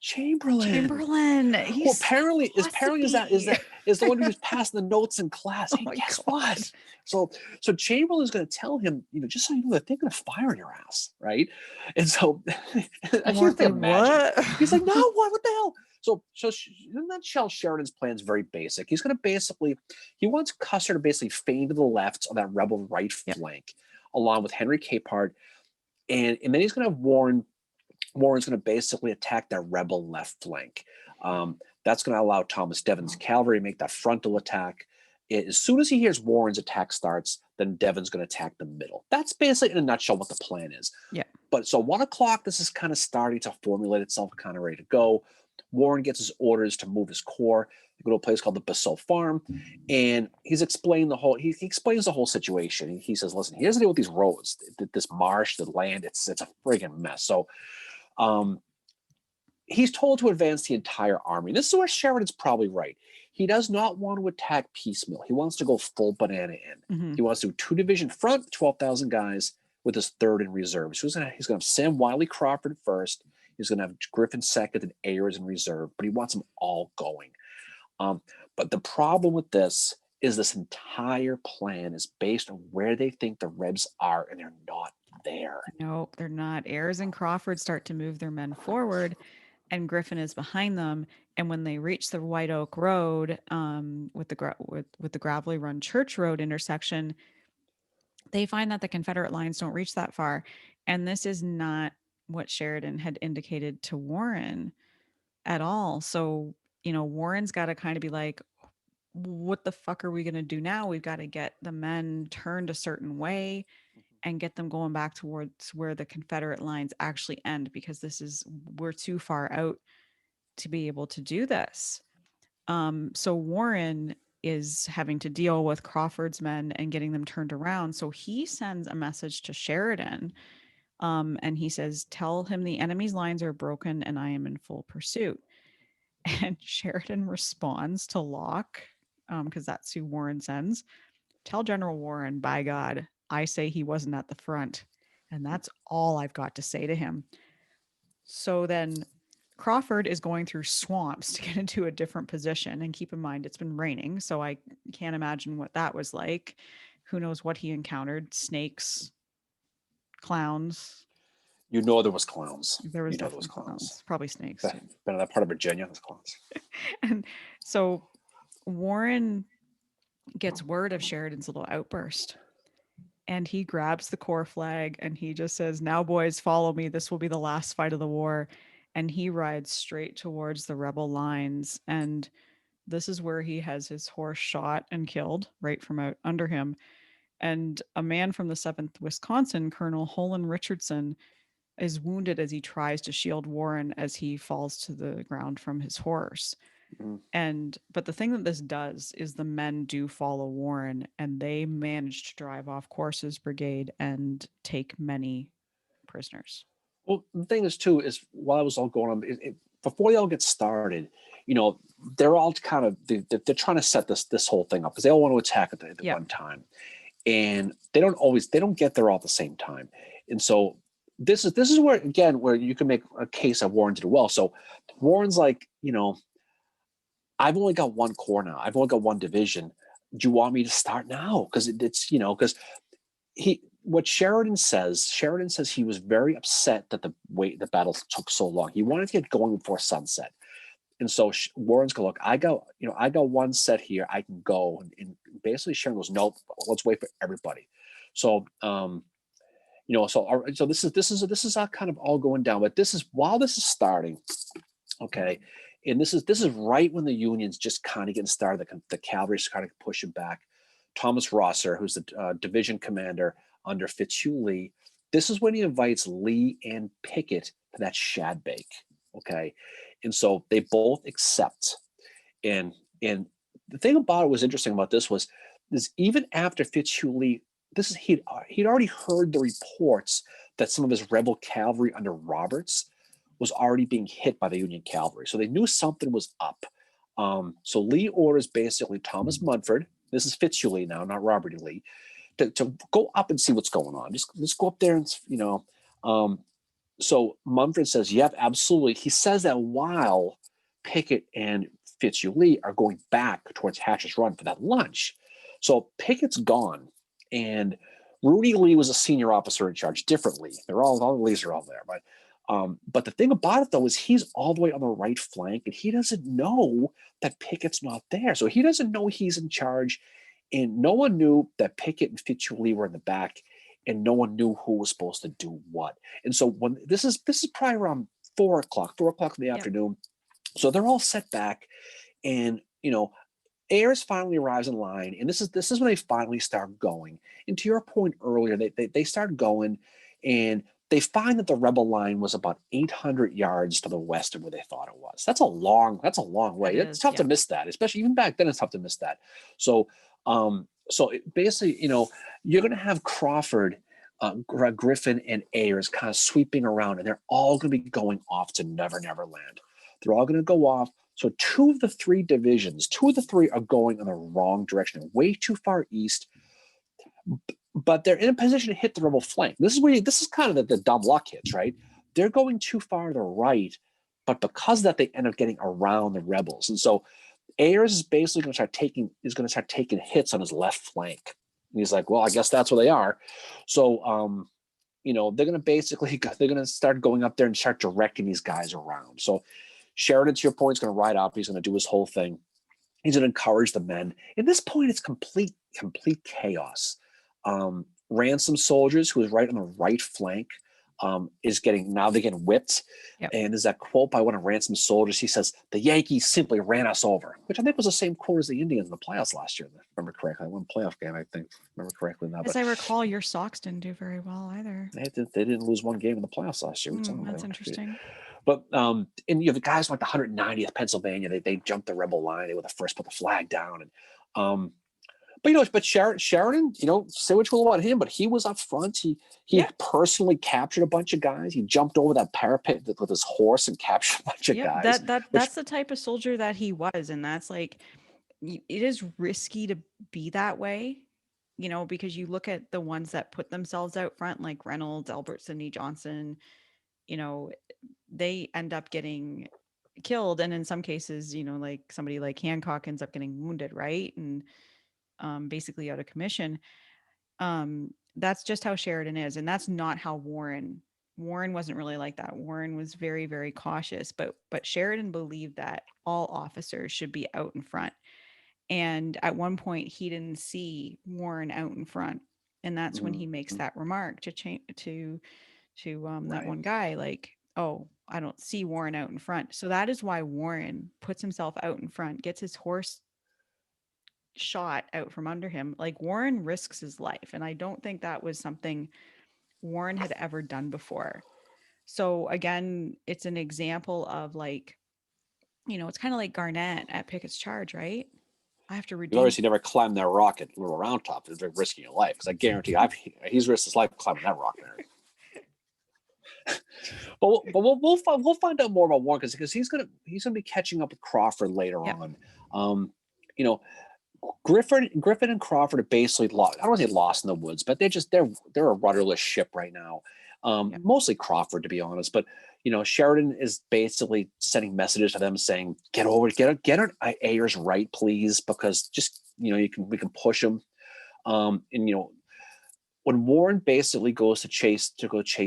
Chamberlain. Who He's apparently is the one who's passing the notes in class. Oh Hey, my guess God. what? So Chamberlain's going to tell him, just so you know that they're going to fire your ass, right? And so I can't imagine. What? He's like, no, what the hell? So in a nutshell, Sheridan's plan is very basic. He's going to he wants Custer to basically feign to the left on that rebel right flank, along with Henry Capehart, and then he's going to have Warren's going to basically attack that rebel left flank. That's going to allow Thomas Devon's cavalry to make that frontal attack. As soon as he hears Warren's attack starts, then Devon's going to attack the middle. That's basically, in a nutshell, what the plan is. Yeah. But so 1 o'clock, this is kind of starting to formulate itself, kind of ready to go. Warren gets his orders to move his corps. They go to a place called the Bissell Farm, and he's explaining he explains the whole situation. He says, "Listen, here's the deal with these roads, this marsh, the land. It's a friggin' mess." So, he's told to advance the entire army. This is where Sheridan's probably right. He does not want to attack piecemeal. He wants to go full banana in. Mm-hmm. He wants to do 2-division front, 12,000 guys with his third in reserve. So he's going to have Sam Wiley Crawford first. He's going to have Griffin second and Ayers in reserve, but he wants them all going. But the problem with this is this entire plan is based on where they think the Rebs are, and they're not there. Nope, they're not. Ayers and Crawford start to move their men forward, and Griffin is behind them. And when they reach the White Oak Road, with the Gravelly Run Church Road intersection, they find that the Confederate lines don't reach that far. And this is not what Sheridan had indicated to Warren at all. So, Warren's got to kind of be like, what the fuck are we going to do now? We've got to get the men turned a certain way and get them going back towards where the Confederate lines actually end, because we're too far out to be able to do this. So Warren is having to deal with Crawford's men and getting them turned around. So he sends a message to Sheridan, and he says, "Tell him the enemy's lines are broken and I am in full pursuit." And Sheridan responds to Locke, because that's who Warren sends. "Tell General Warren, by God, I say he wasn't at the front. And that's all I've got to say to him." So then Crawford is going through swamps to get into a different position. And keep in mind, it's been raining, so I can't imagine what that was like. Who knows what he encountered? Snakes, clowns. There was clowns. There was definitely clowns. Probably snakes too. Been in that part of Virginia, there's clowns. And so Warren gets word of Sheridan's little outburst, and he grabs the Corps flag and he just says, "Now, boys, follow me. This will be the last fight of the war." And he rides straight towards the rebel lines. And this is where he has his horse shot and killed right from out under him. And a man from the 7th Wisconsin, Colonel Holland Richardson, is wounded as he tries to shield Warren as he falls to the ground from his horse. But the thing that this does is the men do follow Warren, and they manage to drive off Corse's brigade and take many prisoners. Well, the thing is too is while it was all going on, before they all get started, they're all kind of they're trying to set this whole thing up because they all want to attack at the one time, and they don't get there all at the same time, and so this is where, again, where you can make a case of Warren did well. So Warren's like, I've only got one corps now. I've only got one division. Do you want me to start now? Because it's, because what Sheridan says he was very upset that the battle took so long. He wanted to get going before sunset. And so Warren's going, look, I got one set here. I can go. And basically Sheridan goes, nope, let's wait for everybody. So, so this is kind of all going down, but while this is starting, okay. And this is right when the Union's just kind of getting started. The cavalry's kind of pushing back. Thomas Rosser, who's the division commander under Fitzhugh Lee, this is when he invites Lee and Pickett to that shad bake. Okay. And so they both accept. And the thing about it was interesting about this was even after Fitzhugh Lee, he'd already heard the reports that some of his rebel cavalry under Roberts was already being hit by the Union cavalry. So they knew something was up. So Lee orders basically Thomas Munford, this is Fitzhugh Lee now, not Robert E. Lee, to go up and see what's going on. Just go up there and, so Munford says, yep, absolutely. He says that while Pickett and Fitzhugh Lee are going back towards Hatcher's Run for that lunch. So Pickett's gone, and Rudy Lee was a senior officer in charge. Differently, all the Lees are all there, but the thing about it though is he's all the way on the right flank, and he doesn't know that Pickett's not there. So he doesn't know he's in charge, and no one knew that Pickett and Fitzhugh Lee were in the back, and no one knew who was supposed to do what. And so when this is probably around 4 o'clock in the afternoon. So they're all set back, and Ayres finally arrives in line, and this is when they finally start going. And to your point earlier, they start going, and they find that the rebel line was about 800 yards to the west of where they thought it was. That's a long way. It's tough to miss that, especially even back then. It's tough to miss that. So, basically, you're going to have Crawford, Griffin, and Ayres kind of sweeping around, and they're all going to be going off to Never Never Land. They're all going to go off. So two of the three are going in the wrong direction, way too far east. But they're in a position to hit the rebel flank. This is kind of the dumb luck hits, right? They're going too far to the right, but because of that, they end up getting around the rebels. And so Ayres is basically going to start taking hits on his left flank. And he's like, well, I guess that's where they are. So, they're going to start going up there and start directing these guys around. So Sheridan, to your point, is going to ride up. He's going to do his whole thing. He's going to encourage the men. At this point, it's complete chaos. Ransom soldiers, who is right on the right flank, they're getting whipped. Yep. And there's that quote by one of Ransom's soldiers. He says, "The Yankees simply ran us over," which I think was the same quote as the Indians in the playoffs last year. If I remember correctly, one playoff game, I think. Remember correctly now. As I recall, your Sox didn't do very well either. They didn't lose one game in the playoffs last year. That's interesting. But and you have the guys like the 190th Pennsylvania. They jumped the rebel line. They were the first to put the flag down. And but Sheridan, say what you will about him, but he was up front. He personally captured a bunch of guys. He jumped over that parapet with his horse and captured a bunch of guys. That's the type of soldier that he was, and that's like, it is risky to be that way, because you look at the ones that put themselves out front, like Reynolds, Albert Sidney Johnson. They end up getting killed, and in some cases, like somebody like Hancock ends up getting wounded, right, and basically out of commission. That's just how Sheridan is, and that's not how Warren wasn't really like that. Warren was very, very cautious, but Sheridan believed that all officers should be out in front. And at one point, he didn't see Warren out in front, and that's when he makes that remark to that one guy, like, "Oh, I don't see Warren out in front." So that is why Warren puts himself out in front, gets his horse shot out from under him. Like, Warren risks his life, and I don't think that was something Warren had ever done before. So again, it's an example of, like, it's kind of like Garnett at Pickett's Charge, right? I have to redeem. You obviously never climbed that rock at Little Round Top. It's very risking your life, because I guarantee he's risked his life climbing that rock there. But we'll find out more about Warren, because he's gonna be catching up with Crawford later on. Griffin and Crawford are basically lost. I don't want to say lost in the woods, but they're a rudderless ship right now. Yeah. Mostly Crawford, to be honest. But Sheridan is basically sending messages to them saying, get our Ayers right, please, because just we can push them. And when Warren basically goes to chase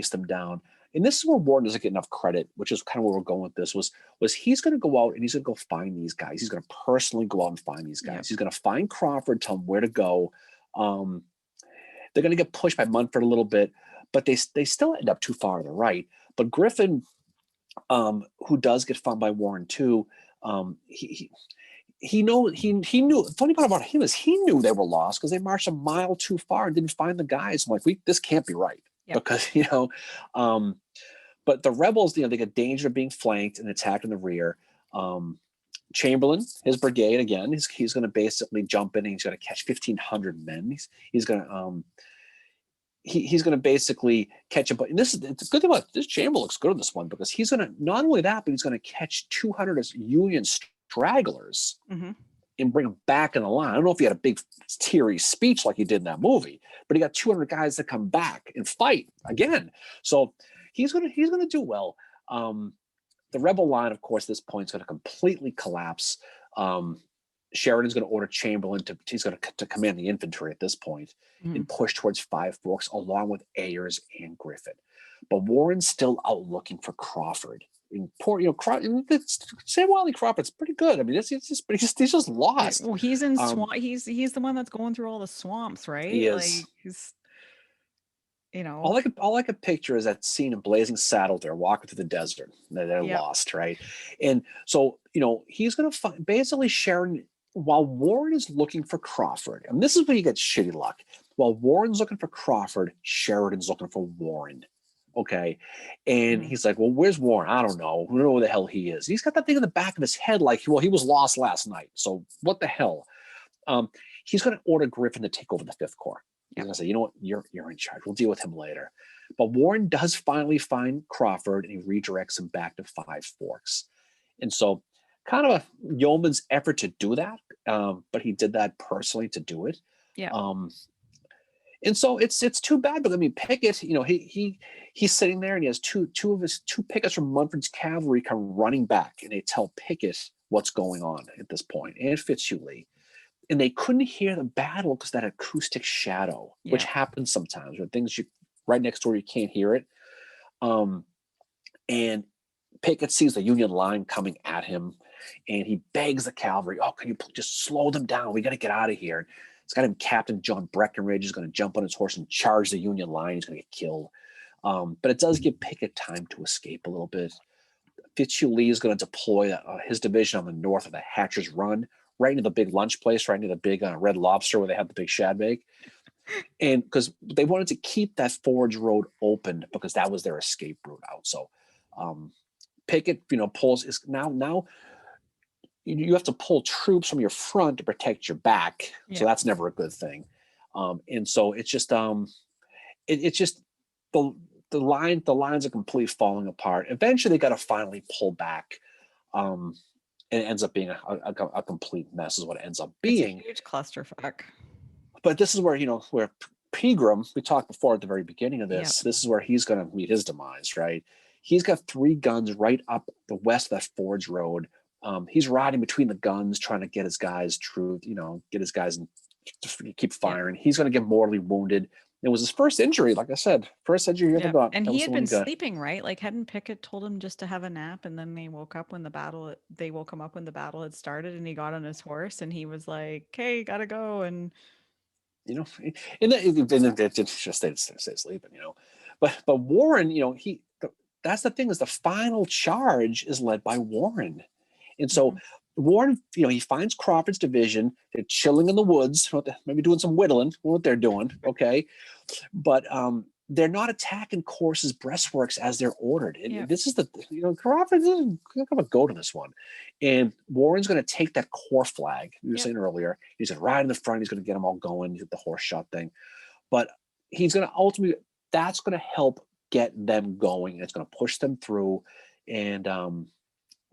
them down, and this is where Warren doesn't get enough credit, which is kind of where we're going with this, was he's going to go out and he's going to go find these guys. He's going to personally go out and find these guys. Yep. He's going to find Crawford, tell him where to go. They're going to get pushed by Munford a little bit, but they still end up too far to the right. But Griffin, who does get found by Warren too, he knew. The funny part about him is he knew they were lost because they marched a mile too far and didn't find the guys. I'm like, this can't be right. Yep. Because but the rebels, they get danger of being flanked and attacked in the rear. Chamberlain, his brigade again, he's going to basically jump in and he's going to catch 1,500 men. He's going to he's going to basically catch a. And this is it's a good thing about this. Chamberlain looks good in this one because he's going to not only that, but he's going to catch 200 Union stragglers and bring them back in the line. I don't know if he had a big teary speech like he did in that movie, but he got 200 guys that come back and fight again. So he's going to do well. The rebel line, of course, at this point is going to completely collapse. Sheridan's going to order Chamberlain to command the infantry at this point and push towards Five Forks along with Ayers and Griffin. But Warren's still out looking for Crawford. And Sam Wiley Crawford's pretty good. I mean, he's just lost. Well, he's in swamp. He's the one that's going through all the swamps, right? He is. Like he's, all I could picture is that scene in Blazing Saddle. They're walking through the desert. They're lost, right? And so he's going to find basically Sheridan. While Warren is looking for Crawford, and this is where you get shitty luck. While Warren's looking for Crawford, Sheridan's looking for Warren. Okay. And he's like, well, where's Warren? I don't know. We don't know where the hell he is. He's got that thing in the back of his head like, well, he was lost last night. So what the hell? He's going to order Griffin to take over the Fifth Corps. He's going to say, you know what? You're in charge. We'll deal with him later. But Warren does finally find Crawford and he redirects him back to Five Forks. And so kind of a yeoman's effort to do that. But he did that personally to do it. Yeah. And so it's too bad, but I mean, Pickett, he's sitting there and he has two pickets from Munford's cavalry come running back, and they tell Pickett what's going on at this point, and Fitzhugh, and they couldn't hear the battle because that acoustic shadow, which happens sometimes when things right next door you can't hear it. And Pickett sees the Union line coming at him, and he begs the cavalry, "Oh, can you just slow them down? We got to get out of here." It's got him Captain John Breckinridge is going to jump on his horse and charge the Union line. He's going to get killed. But it does give Pickett time to escape a little bit. Fitzhugh Lee is going to deploy his division on the north of the Hatcher's Run, right into the big lunch place, right into the big Red Lobster where they have the big shad bake. And because they wanted to keep that Forge Road open because that was their escape route out. So Pickett, pulls is now you have to pull troops from your front to protect your back. Yeah. So that's never a good thing. And so it's just it's just the lines are completely falling apart. Eventually they got to finally pull back. And it ends up being a complete mess is what it ends up being. It's a huge clusterfuck. But this is where, where Pegram, we talked before at the very beginning of this, this is where he's going to meet his demise, right? He's got 3 guns right up the west of that Forge Road. He's riding between the guns, trying to get his guys get his guys and keep firing. He's going to get mortally wounded. It was his first injury, like I said, first injury he ever got. And he had been sleeping, right? Like, hadn't Pickett told him just to have a nap, and then they woke him up when the battle had started, and he got on his horse, and he was like, "Okay, gotta go." And and it just stay sleeping, But Warren, that's the thing is the final charge is led by Warren. And so Warren, he finds Crawford's division. They're chilling in the woods, maybe doing some whittling, what they're doing, okay? But they're not attacking Corse's breastworks as they're ordered. And this is Crawford isn't going to go to this one. And Warren's going to take that Corps flag you were saying earlier. He's going to ride in the front. He's going to get them all going, the horse shot thing. But he's going to ultimately, that's going to help get them going. It's going to push them through. And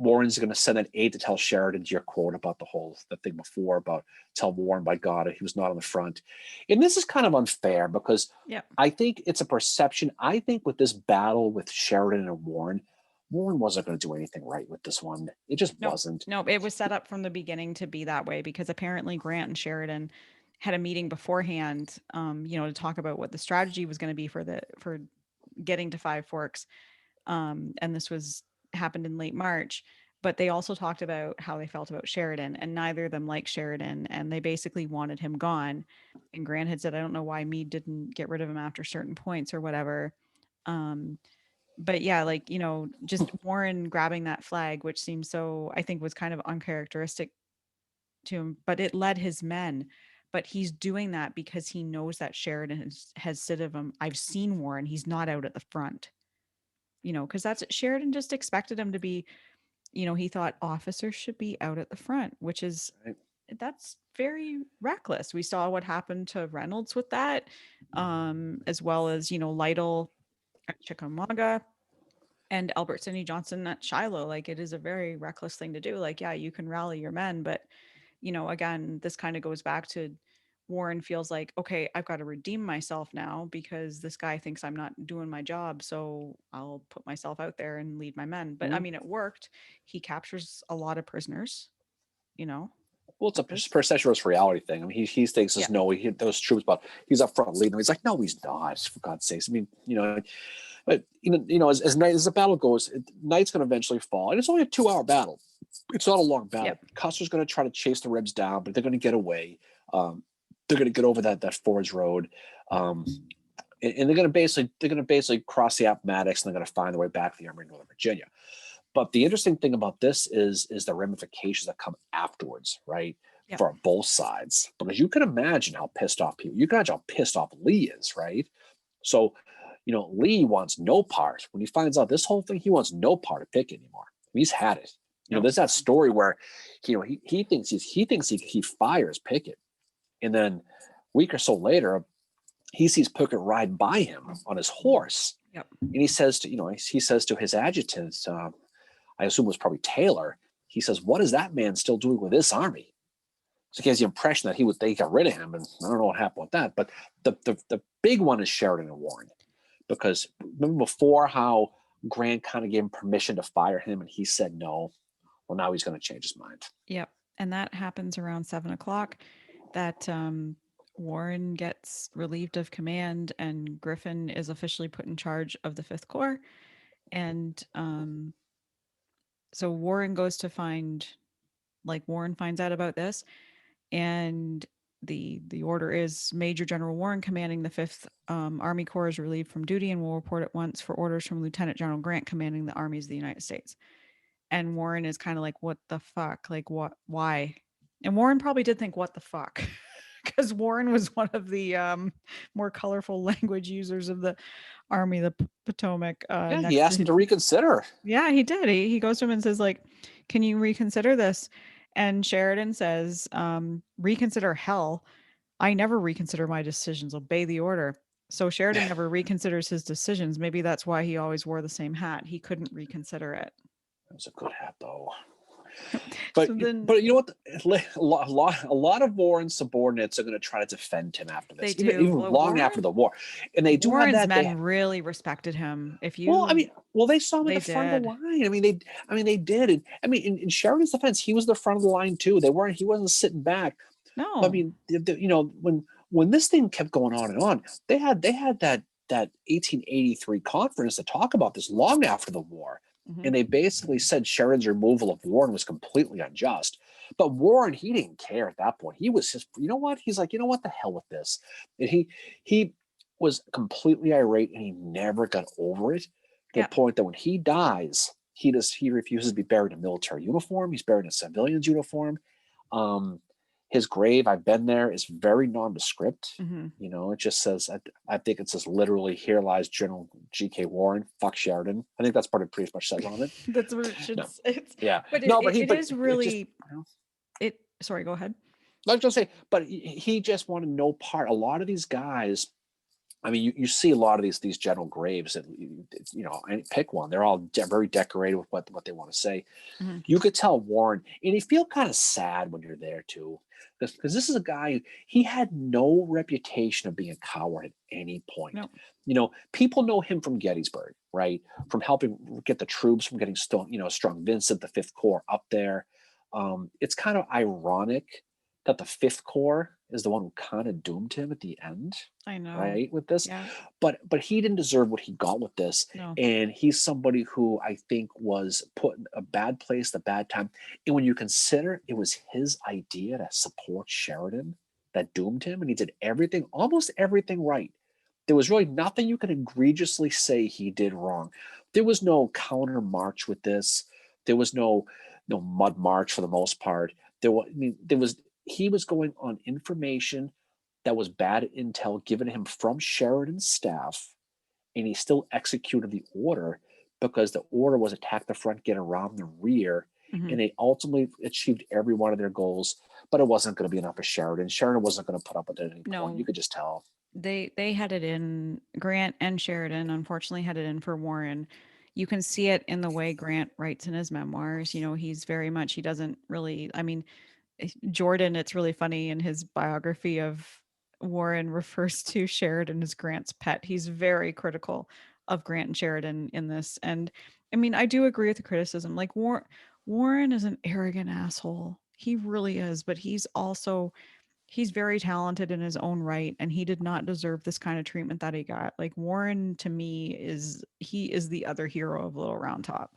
Warren's going to send an aide to tell Sheridan your quote about the thing before about tell Warren, by God, he was not on the front. And this is kind of unfair because Yeah. I think it's a perception. I think with this battle with Sheridan and Warren wasn't going to do anything right with this one. It just No, wasn't. no, it was set up from the beginning to be that way because apparently Grant and Sheridan had a meeting beforehand, to talk about what the strategy was going to be for getting to Five Forks. And this was happened in late March. But they also talked about how they felt about Sheridan, and neither of them liked Sheridan, and they basically wanted him gone. And Grant had said, "I don't know why Meade didn't get rid of him after certain points or whatever." Um, but yeah, like, just Warren grabbing that flag, which seems so, I think was kind of uncharacteristic to him, but it led his men. But he's doing that because he knows that Sheridan has said of him, I've seen Warren, he's not out at the front, because that's Sheridan just expected him to be, he thought officers should be out at the front, which is, Right? that's very reckless. We saw what happened to Reynolds with that, as well as, Lytle at Chickamauga and Albert Sidney Johnson at Shiloh. Like, it is a very reckless thing to do. Like, yeah, you can rally your men, but again, this kind of goes back to Warren feels like, okay, I've got to redeem myself now because this guy thinks I'm not doing my job. So I'll put myself out there and lead my men. But I Mm-hmm. mean, it worked. He captures a lot of prisoners, you know, Well, it's a with this. perception versus reality thing. I mean, he thinks Yeah. there's no those troops, but he's up front leading them. He's like, no, he's not. For God's sakes. I mean, but as the battle goes, night's going to eventually fall, and it's only a 2-hour battle. It's not a long battle. Yep. Custer's going to try to chase the Rebs down, but they're going to get away. They're going to get over that Fords Road, and they're going to basically cross the Appomattox, and they're going to find their way back to the Army of Northern Virginia. But the interesting thing about this is the ramifications that come afterwards, right? Yep. For both sides, because you can imagine how pissed off people. You can imagine how pissed off Lee is, right? So, Lee wants no part. When he finds out this whole thing, he wants no part of Pickett anymore. He's had it. No. There's that story where, he thinks he fires Pickett, and then a week or so later, he sees Pickett ride by him on his horse, Yep. and he says to his adjutant, I assume it was probably Taylor. He says, "What is that man still doing with this army?" So he has the impression that they got rid of him, and I don't know what happened with that. But the big one is Sheridan and Warren, because remember before how Grant kind of gave him permission to fire him, and he said no. Well, now he's going to change his mind. Yep. And that happens around 7 o'clock. That Warren gets relieved of command, and Griffin is officially put in charge of the Fifth Corps. And so Warren goes to Warren finds out about this, and the order is Major General Warren commanding the Fifth Army Corps is relieved from duty and will report at once for orders from Lieutenant General Grant commanding the armies of the United States. And Warren is kind of like, what the fuck? Like, what? Why? And Warren probably did think, what the fuck? Because Warren was one of the more colorful language users of the Army of the Potomac. Yeah, he asked him to reconsider. Yeah, he did. He goes to him and says, like, can you reconsider this? And Sheridan says, reconsider hell. I never reconsider my decisions. Obey the order. So Sheridan never reconsiders his decisions. Maybe that's why he always wore the same hat. He couldn't reconsider it. That was a good hat, though. But so but you know what? A lot of Warren's subordinates are going to try to defend him after this, even long after the war. And they do Warren's have that. Men really respected him. They saw him at the front of the line. They did. And in Sheridan's defense, he was the front of the line too. He wasn't sitting back. No. But, when this thing kept going on and on, they had that 1883 conference to talk about this long after the war. Mm-hmm. And they basically said Sheridan's removal of Warren was completely unjust. But Warren, he didn't care at that point. He was just, he's like, what the hell with this? And he was completely irate, and he never got over it, to the point that when he dies, he refuses to be buried in a military uniform. He's buried in a civilian's uniform. His grave, I've been there, is very nondescript. Mm-hmm. It just says, I think it says literally, "Here lies General G.K. Warren. Fuck Sheridan." I think that's pretty much says on it. That's what it should say. Yeah. But sorry, go ahead. I was going to say, but he just wanted no part. A lot of these guys, I mean, you see a lot of these general graves that and pick one. They're all very decorated with what they want to say. Mhm. You could tell Warren, and you feel kind of sad when you're there too, because this is a guy. He had no reputation of being a coward at any point. No. People know him from Gettysburg, right? From helping get the troops from getting strong Vincent, the Fifth Corps, up there. It's kind of ironic that the Fifth Corps is the one who kind of doomed him at the end, I know. right? With this, Yeah. but he didn't deserve what he got with this, No. and he's somebody who I think was put in a bad place, at a bad time. And when you consider it was his idea to support Sheridan that doomed him, and he did everything, almost everything right. There was really nothing you could egregiously say he did wrong. There was no counter march with this. There was no mud march for the most part. There was he was going on information that was bad intel given to him from Sheridan's staff, and he still executed the order because the order was attack the front, get around the rear, Mhm. and they ultimately achieved every one of their goals. But it wasn't going to be enough for Sheridan. Sheridan wasn't going to put up with it at any point. You No. could just tell. They had it in. Grant and Sheridan unfortunately had it in for Warren. You can see it in the way Grant writes in his memoirs. He's very much, he doesn't really, I mean, Jordan, it's really funny in his biography of Warren, refers to Sheridan as Grant's pet. He's very critical of Grant and Sheridan in this. And I mean, I do agree with the criticism. Like Warren is an arrogant asshole. He really is, but he's very talented in his own right, and he did not deserve this kind of treatment that he got. Like Warren to me is the other hero of Little Round Top.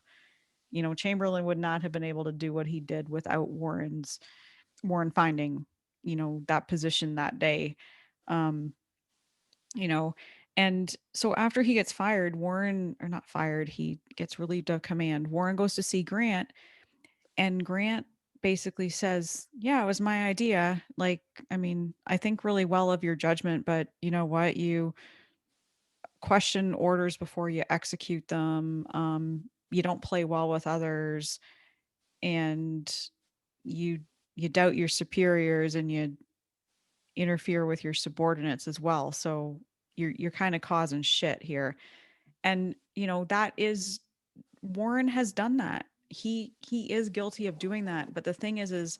Chamberlain would not have been able to do what he did without Warren finding, that position that day. Um, you know, and so after he gets fired, Warren, or not fired, he gets relieved of command. Warren goes to see Grant, and Grant basically says, "Yeah, it was my idea. Like, I mean, I think really well of your judgment, but you know what? You question orders before you execute them. You don't play well with others, and you you doubt your superiors, and you interfere with your subordinates as well. So you're kind of causing shit here." And that is, Warren has done that. He is guilty of doing that. But the thing is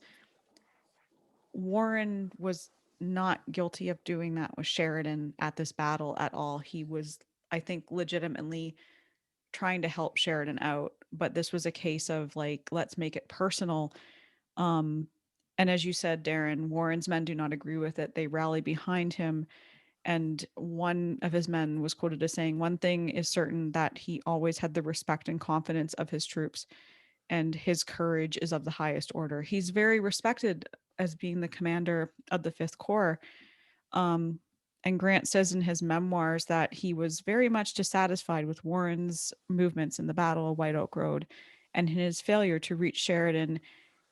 Warren was not guilty of doing that with Sheridan at this battle at all. He was, I think, legitimately trying to help Sheridan out. But this was a case of like, let's make it personal. Um, and as you said, Darren, Warren's men do not agree with it. They rally behind him. And one of his men was quoted as saying, "One thing is certain, that he always had the respect and confidence of his troops, and his courage is of the highest order." He's very respected as being the commander of the Fifth Corps. Um, and Grant says in his memoirs that he was very much dissatisfied with Warren's movements in the Battle of White Oak Road and his failure to reach Sheridan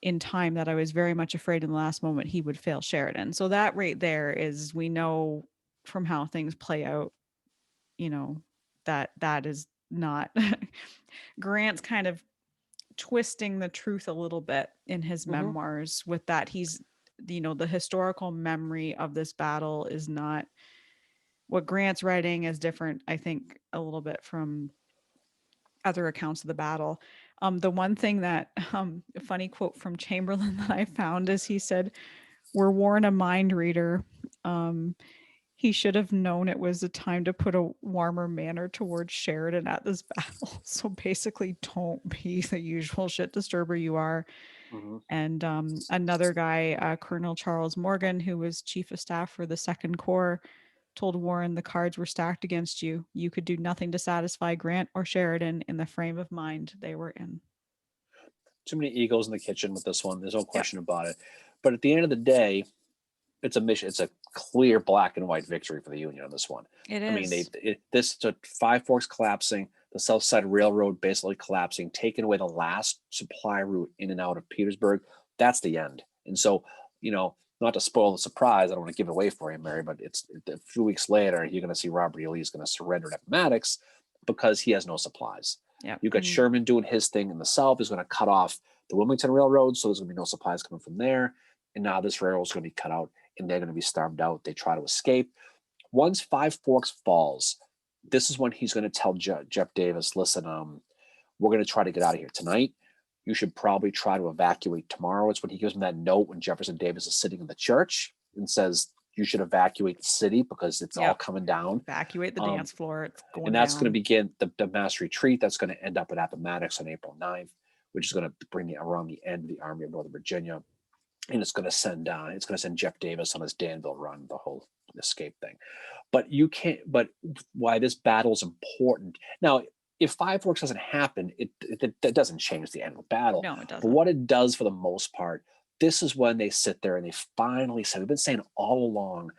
in time, that I was very much afraid in the last moment he would fail Sheridan. So that right there is, we know from how things play out, you know, that is not Grant's kind of twisting the truth a little bit in his Mm-hmm. memoirs with that. He's, the historical memory of this battle is not what Grant's writing is different, I think, a little bit from other accounts of the battle. The one thing that, a funny quote from Chamberlain that I found is, he said, "Were Warren a mind reader, um, he should have known it was a time to put a warmer manner towards Sheridan at this battle." So basically, don't be the usual shit disturber you are. Mm-hmm. And another guy, Colonel Charles Morgan, who was chief of staff for the Second Corps, told Warren, "The cards were stacked against you. You could do nothing to satisfy Grant or Sheridan in the frame of mind they were in." Too many egos in the kitchen with this one. There's no Yep, question about it. But at the end of the day, it's a mission. It's a clear black and white victory for the Union on this one. it I mean, is. this to Five Forks collapsing, the South Side Railroad basically collapsing, taking away the last supply route in and out of Petersburg. That's the end. And so, not to spoil the surprise, I don't want to give it away for you, Mary, but it's a few weeks later, you're going to see Robert E. Lee is going to surrender at Appomattox because he has no supplies. Yep, You got and Sherman doing his thing in the South. He's going to cut off the Wilmington Railroad, so there's going to be no supplies coming from there. And now this railroad is going to be cut out, and they're going to be starved out. They try to escape. Once Five Forks falls, this is when he's going to tell Jeff Davis, listen, we're going to try to get out of here tonight. You should probably try to evacuate tomorrow. It's when he gives him that note when Jefferson Davis is sitting in the church and says, you should evacuate the city because it's all Yep. coming down. Evacuate the dance floor. It's And going that's going to down. begin the mass retreat. That's going to end up at Appomattox on April 9th, which is going to bring it around the end of the Army of Northern Virginia. And it's going to send Jeff Davis on his Danville run, the whole escape thing. But you can't. But why this battle is important now? If Five Forks doesn't happen, that doesn't change the end of the battle. No, it But doesn't. what it does for the most part, this is when they sit there and they finally say, we've been saying all along,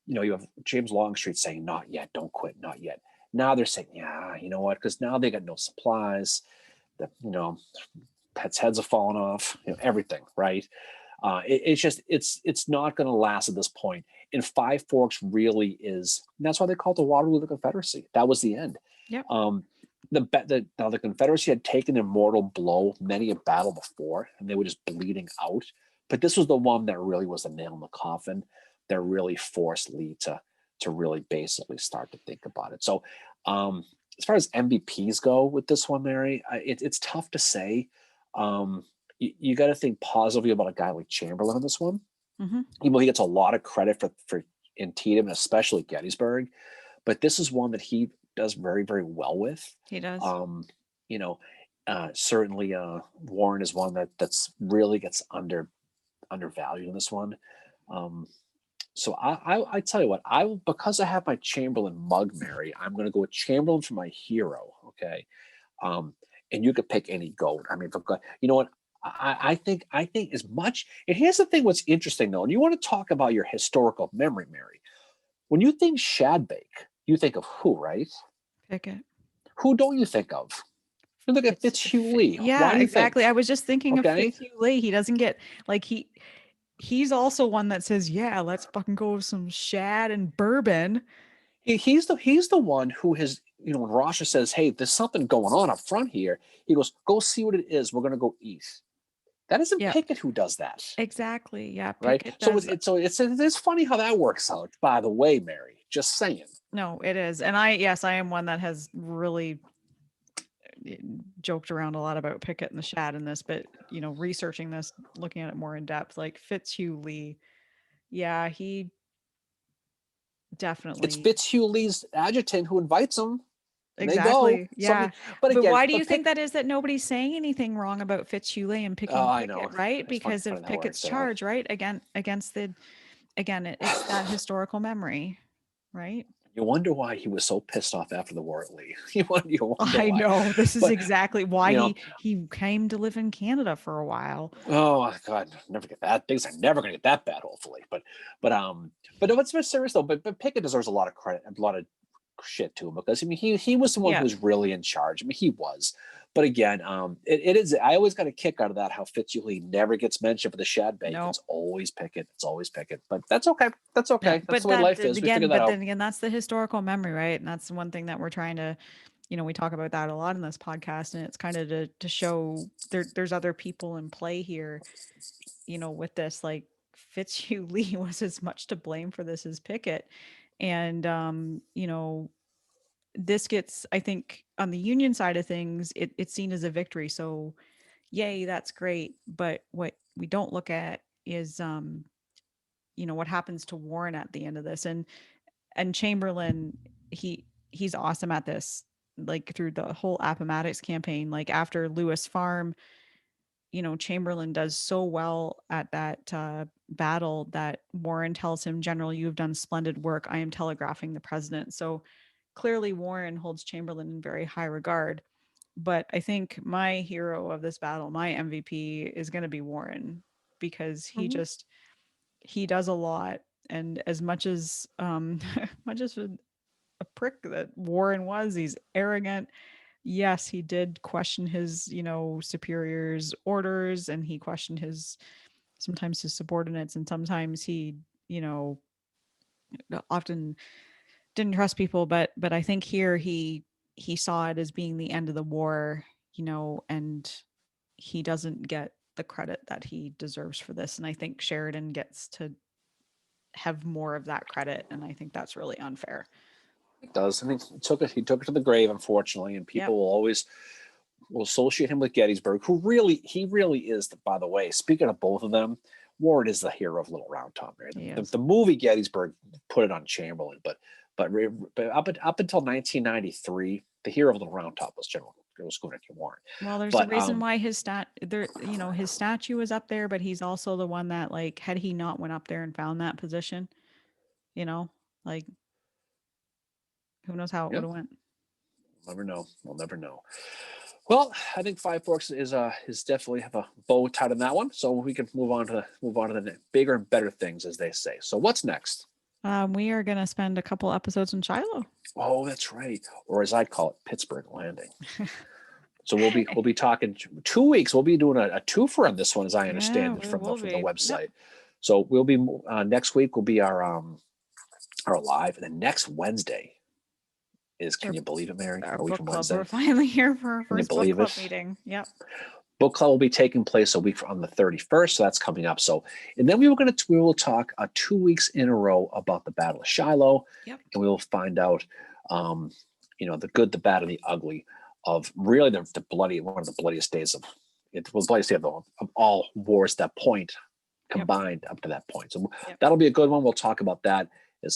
you have James Longstreet saying, not yet, don't quit, not yet. Now they're saying, yeah, you know what? Because now they got no supplies. Pets' heads have fallen off, everything, right? It's not going to last at this point. And Five Forks really is. That's why they call it the Waterloo of the Confederacy. That was the end. Yep. The Confederacy had taken a mortal blow many a battle before, and they were just bleeding out. But this was the one that really was the nail in the coffin that really forced Lee to really basically start to think about it. So, as far as MVPs go with this one, Mary, it's tough to say. You got to think positively about a guy like Chamberlain in this one. Mm-hmm. Even though he gets a lot of credit for Antietam and especially Gettysburg, but this is one that he does very, very well with. He does. Certainly, Warren is one that's really gets undervalued in this one. So I tell you what, because I have my Chamberlain mug, Mary, I'm going to go with Chamberlain for my hero. Okay, and you could pick any goat. I mean, you know what? I think as much. And here's the thing: what's interesting though, and you want to talk about your historical memory, Mary. When you think Shadbake, you think of who, right? Pickett. Who don't you think of? You look at Fitzhugh Lee. Why Yeah, do you think? exactly. I was just thinking of Okay, Fitzhugh Lee. He doesn't get like he's also one that says, "Yeah, let's fucking go with some shad and bourbon." he's the one who has, when Rasha says, "Hey, there's something going on up front here," he goes, "Go see what it is. We're gonna go east." That isn't Yep. Pickett who does that, Exactly. Yeah, right? Pickett So does. it's funny how that works out. By the way, Mary, just saying. No, it is. And I am one that has really joked around a lot about Pickett and the shad in this, but researching this, looking at it more in depth, like Fitzhugh Lee, yeah, he It's definitely. Fitzhugh Lee's adjutant who invites him, and they go. Exactly. So I mean, Yeah. but But again, why do you but think Pick. that is that nobody's saying anything wrong about Fitzhugh Lee and Oh, picking I Pickett, know. right? It's funny, Because funny of that Pickett's works. Yeah. charge, right? Against the again, it's that historical memory, right? You wonder why he was so pissed off after the war at Lee. You wonder I why. know. This is But exactly why you know, he came to live in Canada for a while. oh God, never get that. Things are never gonna get that bad, hopefully. But no, it's very serious though. But Pickett deserves a lot of credit, a lot of shit to him because I mean he was the one who Yeah. was really in charge. I mean he was. But again, it is. I always got a kick out of that. How Fitzhugh never gets mentioned for the Shad Bake. No. It's always Pickett. It's always Pickett. But that's okay. That's No. okay. That's the But way that life is. We figured again, that but out. then again, that's the historical memory, right? And that's one thing that we're trying to, we talk about that a lot in this podcast, and it's kind of to show there's other people in play here, with this. Like Fitzhugh Lee was as much to blame for this as Pickett. And this gets, I think, on the Union side of things, it's seen as a victory. So yay, that's great. But what we don't look at is what happens to Warren at the end of this. And Chamberlain, he's awesome at this, like through the whole Appomattox campaign. Like after Lewis Farm, Chamberlain does so well at that battle that Warren tells him, "General, you have done splendid work. I am telegraphing the president." So clearly Warren holds Chamberlain in very high regard. But I think my hero of this battle, my MVP, is going to be Warren, because Mhm. he does a lot. And as much as much as a prick that Warren was, he's arrogant. Yes, he did question his, superiors' orders, and he questioned his sometimes his subordinates, and sometimes he, you know, often didn't trust people. But I think here he saw it as being the end of the war, and he doesn't get the credit that he deserves for this. And I think Sheridan gets to have more of that credit, and I think that's really unfair. It does. I mean, he took it to the grave, unfortunately, and Yep. people will associate him with Gettysburg, he really is. By the way, speaking of both of them, Warren is the hero of Little Round Top. Right? The movie Gettysburg put it on Chamberlain, but up until 1993, the hero of Little Round Top was Schoonmaker Warren. Well, there's a But reason why his statue is up there, but he's also the one that, like, had he not went up there and found that position, you know, like, who knows how it yeah, would have went. we'll never know. We'll never know. Well, I think Five Forks is definitely have a bow tied on that one, so we can move on to the bigger and better things, as they say. So what's next? We are gonna spend a couple episodes in Shiloh. Oh, that's right, or as I call it, Pittsburgh Landing. So we'll be talking 2 weeks. We'll be doing a twofer on this one, as I Yeah, understand it we from will the be. Yep. website. So we'll be next week will be our live, and then next Wednesday is. Can you believe it, Mary? Our A week book from club. Wednesday. We're finally here for our Can you first book believe club it? meeting. Yep. Book club will be taking place a week on the 31st, so that's coming up. So, and then we will talk 2 weeks in a row about the Battle of Shiloh, Yep. and we will find out, the good, the bad, and the ugly of really the bloody one of the bloodiest days of it was the bloodiest day of all wars at that point combined up to that point. So that'll be a good one. We'll talk about that.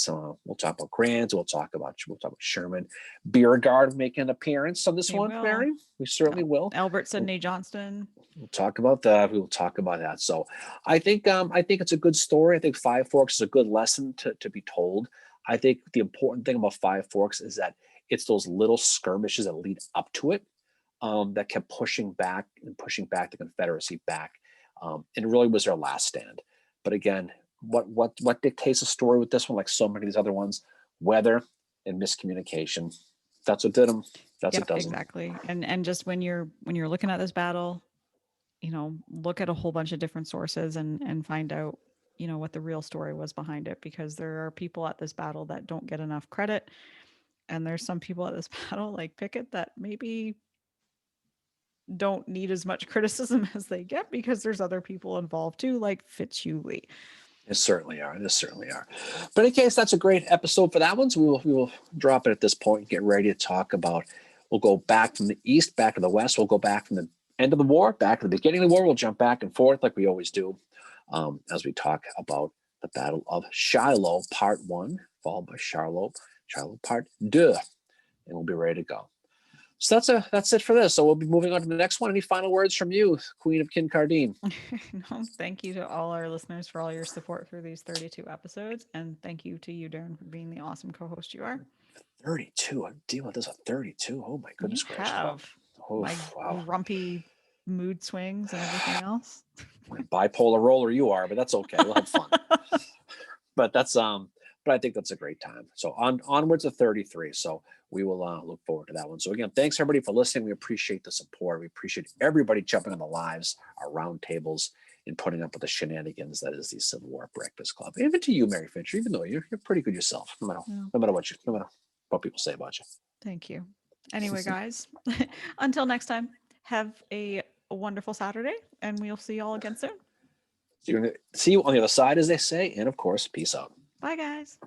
We'll talk about Grant. We'll talk about Sherman. Beauregard making an appearance on this one, Mary. We certainly will. Albert Sidney Johnston. We'll talk about that. We will talk about that. So I think it's a good story. I think Five Forks is a good lesson to be told. I think the important thing about Five Forks is that it's those little skirmishes that lead up to it that kept pushing back the Confederacy back. And it really was their last stand. But again, what dictates a story with this one, like so many of these other ones? Weather and miscommunication. That's what did them. That's what does them. Exactly. And just when you're looking at this battle, look at a whole bunch of different sources and find out, what the real story was behind it, because there are people at this battle that don't get enough credit. And there's some people at this battle, like Pickett, that maybe don't need as much criticism as they get, because there's other people involved too, like Fitzhugh. It certainly are. This certainly are. But in case, that's a great episode for that one. So we will drop it at this point and get ready to talk about. We'll go back from the east, back to the west. We'll go back from the end of the war, back to the beginning of the war. We'll jump back and forth like we always do, as we talk about the Battle of Shiloh, Part 1, followed by Shiloh Part 2, and we'll be ready to go. So that's it for this. So we'll be moving on to the next one. Any final words from you, Queen of Kincardine? No, thank you to all our listeners for all your support through these 32 episodes, and thank you to you, Darren, for being the awesome co-host you are. 32. I'm dealing with this at 32. Oh my goodness You gracious! have my Wow. grumpy mood swings and everything else. Bipolar roller you are, but that's okay. We'll have fun. But I think that's a great time. So onwards to 33. So we will look forward to that one. So again, thanks everybody for listening. We appreciate the support. We appreciate everybody jumping on the lives, our round tables, and putting up with the shenanigans that is the Civil War Breakfast Club. Even to you, Mary Fincher, even though you're pretty good yourself, no matter what people say about you. Thank you. Anyway, guys, until next time, have a wonderful Saturday, and we'll see you all again soon. See you on the other side, as they say, and of course, peace out. Bye, guys.